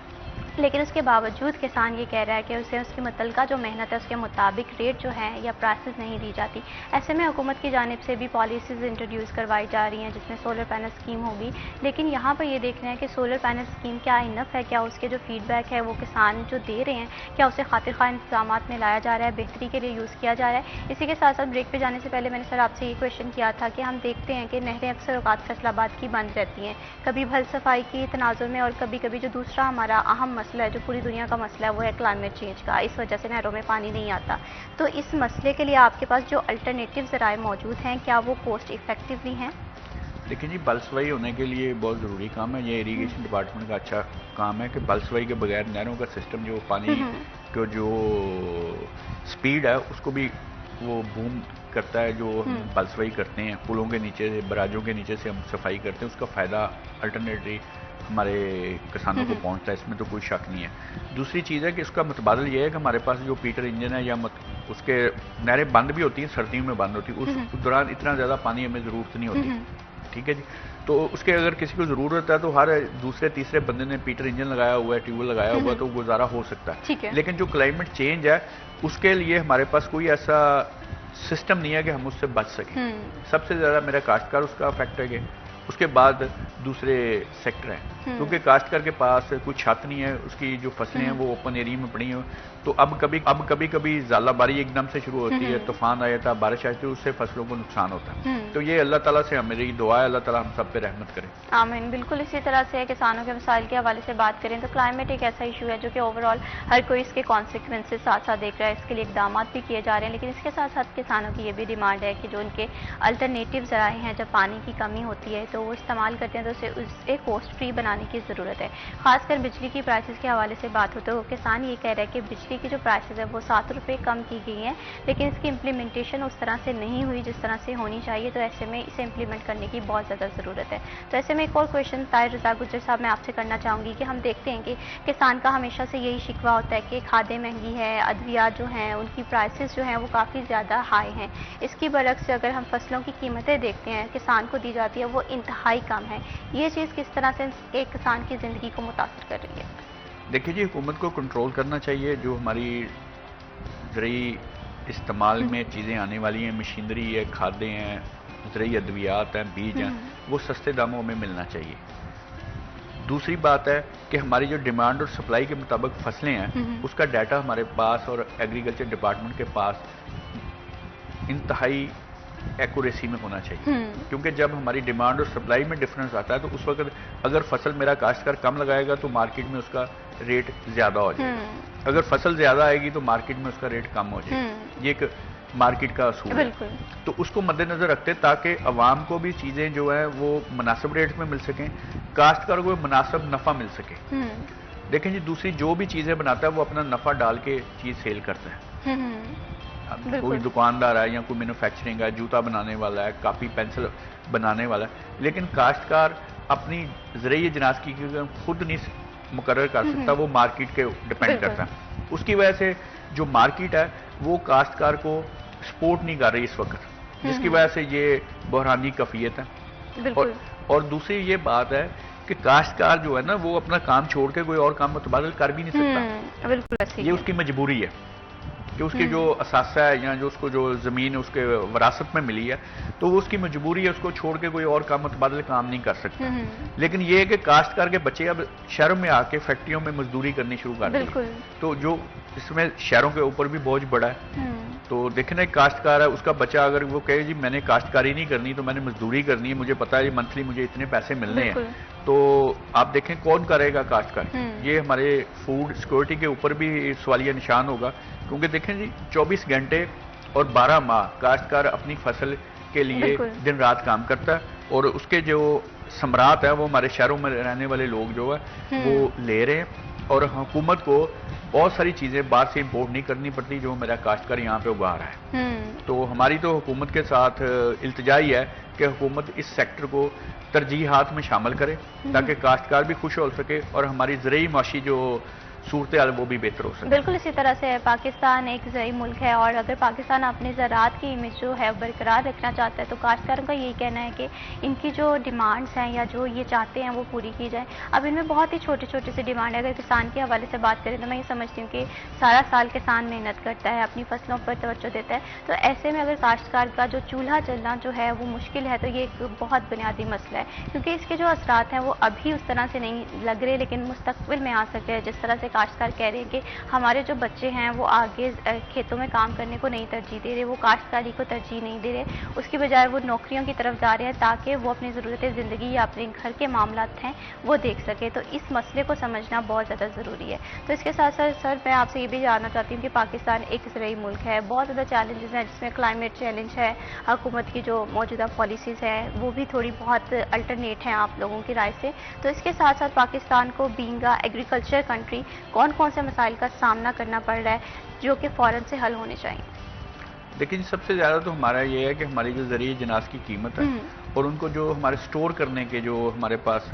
لیکن اس کے باوجود کسان یہ کہہ رہا ہے کہ اسے اس کی متعلقہ جو محنت ہے اس کے مطابق ریٹ جو ہے یا پرائسز نہیں دی جاتی. ایسے میں حکومت کی جانب سے بھی پالیسیز انٹروڈیوس کروائی جا رہی ہیں جس میں سولر پینل اسکیم ہوگی, لیکن یہاں پر یہ دیکھ رہے ہیں کہ سولر پینل اسکیم کیا انف ہے, کیا اس کے جو فیڈ بیک ہے وہ کسان جو دے رہے ہیں کیا اسے خاطر خواہ انتظامات میں لایا جا رہا ہے, بہتری کے لیے یوز کیا جا رہا ہے. اسی کے ساتھ ساتھ بریک پہ جانے سے پہلے میں نے سر آپ سے یہ کویشچن کیا تھا کہ ہم دیکھتے ہیں کہ نہریں اکثر اوقات فیصل آباد کی بند رہتی ہیں, کبھی بھل صفائی کی تناظر میں, اور کبھی کبھی جو دوسرا ہمارا اہم مسئلہ ہے جو پوری دنیا کا مسئلہ ہے وہ ہے کلائمیٹ چینج کا, اس وجہ سے نہروں میں پانی نہیں آتا. تو اس مسئلے کے لیے آپ کے پاس جو الٹرنیٹیو ذرائع موجود ہیں کیا وہ کوسٹ افیکٹولی ہیں؟ دیکھیں جی, بلسوائی ہونے کے لیے بہت ضروری کام ہے. یہ اریگیشن ڈپارٹمنٹ کا اچھا کام ہے کہ بلسوائی کے بغیر نہروں کا سسٹم جو پانی کو جو سپیڈ ہے اس کو بھی وہ بوم کرتا ہے. جو ہم بلسوائی کرتے ہیں پلوں کے نیچے سے, براجوں کے نیچے سے ہم صفائی کرتے ہیں, اس کا فائدہ الٹرنیٹلی ہمارے کسانوں کو پہنچتا ہے, اس میں تو کوئی شک نہیں ہے. دوسری چیز ہے کہ اس کا متبادل یہ ہے کہ ہمارے پاس جو پیٹر انجن ہے یا اس کے نہریں بند بھی ہوتی ہیں, سردیوں میں بند ہوتی ہیں, اس دوران اتنا زیادہ پانی ہمیں ضرورت نہیں ہوتی. ٹھیک ہے جی, تو اس کے اگر کسی کو ضرورت ہے تو ہر دوسرے تیسرے بندے نے پیٹر انجن لگایا ہوا ہے, ٹیوب ویل لگایا ہوا ہے, تو گزارا ہو سکتا ہے. لیکن جو کلائمیٹ چینج ہے اس کے لیے ہمارے پاس کوئی ایسا سسٹم نہیں ہے کہ ہم اس سے بچ سکیں. سب سے زیادہ میرا کاشتکار اس کا افیکٹ ہے کہ اس کے بعد دوسرے سیکٹر ہیں, کیونکہ کاشتکار کے پاس کوئی چھت نہیں ہے, اس کی جو فصلیں ہیں وہ اوپن ایریا میں پڑی ہیں. تو اب کبھی ژالہ باری ایک دم سے شروع ہوتی ہے, طوفان آیا تھا, بارش آئی تھی, اس سے فصلوں کو نقصان ہوتا ہے. تو یہ اللہ تعالیٰ سے میری دعا ہے, اللہ تعالیٰ ہم سب پہ رحمت کرے. آمین. بالکل اسی طرح سے کسانوں کے مسائل کے حوالے سے بات کریں تو کلائمیٹ ایک ایسا ایشو ہے جو کہ اوور آل ہر کوئی اس کے کانسیکوینسز ساتھ ساتھ دیکھ رہا ہے, اس کے لیے اقدامات بھی کیے جا رہے ہیں, لیکن اس کے ساتھ ساتھ کسانوں کی یہ بھی ڈیمانڈ ہے کہ جو ان کے الٹرنیٹیو ذرائع ہیں, جب پانی کی کمی ہوتی ہے تو وہ استعمال کرتے ہیں تو اسے کاسٹ فری بنانے کی ضرورت ہے. خاص کر بجلی کی پرائسز کے حوالے سے بات ہوتے ہوئے کسان یہ کہہ رہا ہے کہ بجلی کی جو پرائسز ہے وہ 7 روپے کم کی گئی ہیں, لیکن اس کی امپلیمنٹیشن اس طرح سے نہیں ہوئی جس طرح سے ہونی چاہیے, تو ایسے میں اسے امپلیمنٹ کرنے کی بہت زیادہ ضرورت ہے. تو ایسے میں ایک اور کویشچن طاہر رضا گجر صاحب میں آپ سے کرنا چاہوں گی کہ ہم دیکھتے ہیں کہ کسان کا ہمیشہ سے یہی شکوہ ہوتا ہے کہ کھادیں مہنگی ہے, ادویات جو ہیں ان کی پرائسز جو ہیں وہ کافی زیادہ ہائی ہیں. اس کی برعکس اگر ہم فصلوں کی قیمتیں دیکھتے ہیں کسان کو دی جاتی ہے وہ انتہائی کم ہے. یہ چیز کس طرح سے ایک کسان کی زندگی کو متاثر کر رہی ہے؟ دیکھیے جی, حکومت کو کنٹرول کرنا چاہیے. جو ہماری زرعی استعمال میں چیزیں آنے والی ہیں, مشینری ہے, کھادیں ہیں, زرعی ادویات ہیں, بیج ہیں, وہ سستے داموں میں ملنا چاہیے. دوسری بات ہے کہ ہماری جو ڈیمانڈ اور سپلائی کے مطابق فصلیں ہیں اس کا ڈیٹا ہمارے پاس اور ایگریکلچر ڈپارٹمنٹ کے پاس انتہائی ایکوریسی میں ہونا چاہیے. کیونکہ جب ہماری ڈیمانڈ اور سپلائی میں ڈفرنس آتا ہے تو اس وقت اگر فصل میرا کاشتکار کم لگائے گا تو مارکیٹ میں اس کا ریٹ زیادہ ہو جائے گا, اگر فصل زیادہ آئے گی تو مارکیٹ میں اس کا ریٹ کم ہو جائے گا. یہ ایک مارکیٹ کا اصول ہے. تو اس کو مد نظر رکھتے تاکہ عوام کو بھی چیزیں جو ہیں وہ مناسب ریٹ میں مل سکیں, کاشتکار کو مناسب نفع مل سکے. دیکھیں جی, دوسری جو بھی چیزیں بناتا ہے وہ اپنا نفع ڈال کے چیز سیل کرتا ہے. کوئی دکاندار ہے یا کوئی مینوفیکچرنگ ہے, جوتا بنانے والا ہے, کاپی پینسل بنانے والا ہے, لیکن کاشتکار اپنی زرعی اجناس کی خود نہیں مقرر کر سکتا, وہ مارکیٹ کے ڈپینڈ کرتا ہے. اس کی وجہ سے جو مارکیٹ ہے وہ کاشتکار کو سپورٹ نہیں کر رہی اس وقت, جس کی وجہ سے یہ بحرانی کیفیت ہے. اور دوسری یہ بات ہے کہ کاشتکار جو ہے نا وہ اپنا کام چھوڑ کے کوئی اور کام متبادل کر بھی نہیں سکتا. یہ اس کی مجبوری ہے کہ اس کی جو اثاثہ ہے یا جو اس کو جو زمین اس کے وراثت میں ملی ہے تو وہ اس کی مجبوری ہے, اس کو چھوڑ کے کوئی اور کام متبادل کام نہیں کر سکتا. لیکن یہ ہے کہ کاشتکار کے بچے اب شہروں میں آ کے فیکٹریوں میں مزدوری کرنی شروع کر دی, تو جو اس میں شہروں کے اوپر بھی بوجھ بڑا ہے. تو دیکھنا ایک کاشتکار ہے, اس کا بچہ اگر وہ کہے جی میں نے کاشتکاری نہیں کرنی تو میں نے مزدوری کرنی ہے, مجھے پتا ہے منتھلی مجھے اتنے پیسے ملنے ہیں, تو آپ دیکھیں کون کرے گا کاشتکاری. یہ ہمارے فوڈ سیکورٹی کے اوپر بھی سوالیہ نشان ہوگا, کیونکہ دیکھیں جی 24 گھنٹے اور 12 ماہ کاشتکار اپنی فصل کے لیے دن رات کام کرتا ہے, اور اس کے جو ثمرات ہے وہ ہمارے شہروں میں رہنے والے لوگ جو ہے وہ لے رہے ہیں. اور حکومت کو بہت ساری چیزیں باہر سے امپورٹ نہیں کرنی پڑتی جو میرا کاشتکار یہاں پہ اگا رہا ہے. تو ہماری تو حکومت کے ساتھ التجا ہی ہے کہ حکومت اس سیکٹر کو ترجیحات میں شامل کرے تاکہ کاشتکار بھی خوش ہو سکے اور ہماری زرعی معاشی جو صورتحال وہ بھی بہتر ہو سکے. بالکل اسی طرح سے پاکستان ایک زرعی ملک ہے, اور اگر پاکستان اپنے زراعت کی امیج جو ہے برقرار رکھنا چاہتا ہے تو کاشتکاروں کا یہی کہنا ہے کہ ان کی جو ڈیمانڈز ہیں یا جو یہ چاہتے ہیں وہ پوری کی جائیں. اب ان میں بہت ہی چھوٹی چھوٹی سی ڈیمانڈ ہے. اگر کسان کے حوالے سے بات کریں تو میں یہ سمجھتی ہوں کہ سارا سال کسان محنت کرتا ہے, اپنی فصلوں پر توجہ دیتا ہے, تو ایسے میں اگر کاشتکار کا جو چولہا چلنا جو ہے وہ مشکل ہے تو یہ ایک بہت بنیادی مسئلہ ہے, کیونکہ اس کے جو اثرات ہیں وہ ابھی اس طرح سے نہیں لگ رہے لیکن مستقبل میں آ سکتے ہیں. جس طرح سے کاشتکار کہہ رہے ہیں کہ ہمارے جو بچے ہیں وہ آگے کھیتوں میں کام کرنے کو نہیں ترجیح دے رہے, وہ کاشتکاری کو ترجیح نہیں دے رہے, اس کی بجائے وہ نوکریوں کی طرف جا رہے ہیں تاکہ وہ اپنی ضرورت زندگی یا اپنے گھر کے معاملات ہیں وہ دیکھ سکے. تو اس مسئلے کو سمجھنا بہت زیادہ ضروری ہے. تو اس کے ساتھ ساتھ سر میں آپ سے یہ بھی جاننا چاہتی ہوں کہ پاکستان ایک زرعی ملک ہے, بہت زیادہ چیلنجز ہیں جس میں کلائمیٹ چیلنج ہے, حکومت کی جو موجودہ پالیسیز ہیں وہ بھی تھوڑی بہت الٹرنیٹ ہیں آپ لوگوں کی رائے سے. تو اس کے ساتھ ساتھ پاکستان کو بینگ ایگریکلچر کنٹری کون کون سے مسائل کا سامنا کرنا پڑ رہا ہے جو کہ فوراً سے حل ہونے چاہیے؟ لیکن سب سے زیادہ تو ہمارا یہ ہے کہ ہماری جو زرعی اجناس کی قیمت ہے اور ان کو جو ہمارے سٹور کرنے کے جو ہمارے پاس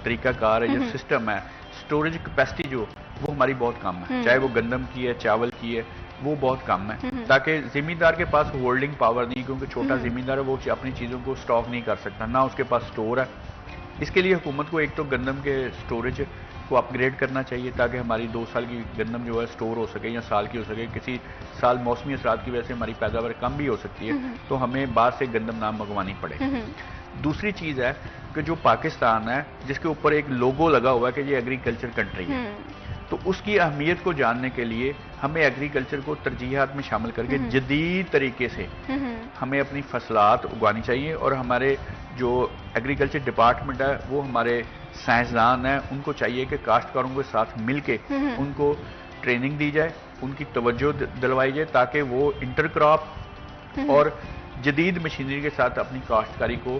طریقہ کار ہے یا سسٹم ہے, سٹوریج کیپیسٹی جو وہ ہماری بہت کم ہے, چاہے وہ گندم کی ہے, چاول کی ہے, وہ بہت کم ہے. تاکہ زمیندار کے پاس ہولڈنگ پاور نہیں, کیونکہ چھوٹا زمیندار ہے وہ اپنی چیزوں کو سٹاک نہیں کر سکتا, نہ اس کے پاس سٹور ہے. اس کے لیے حکومت کو ایک تو گندم کے سٹوریج کو اپ گریڈ کرنا چاہیے تاکہ ہماری 2 سال کی گندم جو ہے سٹور ہو سکے یا سال کی ہو سکے. کسی سال موسمی اثرات کی وجہ سے ہماری پیداوار کم بھی ہو سکتی ہے تو ہمیں باہر سے گندم نہ منگوانی پڑے. دوسری چیز ہے کہ جو پاکستان ہے جس کے اوپر ایک لوگو لگا ہوا ہے کہ یہ ایگریکلچر کنٹری ہے, تو اس کی اہمیت کو جاننے کے لیے ہمیں ایگریکلچر کو ترجیحات میں شامل کر کے جدید طریقے سے ہمیں اپنی فصلات اگوانی چاہیے. اور ہمارے جو ایگریکلچر ڈپارٹمنٹ ہے وہ ہمارے سائنسدان ہیں, ان کو چاہیے کہ کاشتکاروں کے ساتھ مل کے ان کو ٹریننگ دی جائے, ان کی توجہ دلوائی جائے تاکہ وہ انٹر کراپ اور جدید مشینری کے ساتھ اپنی کاشتکاری کو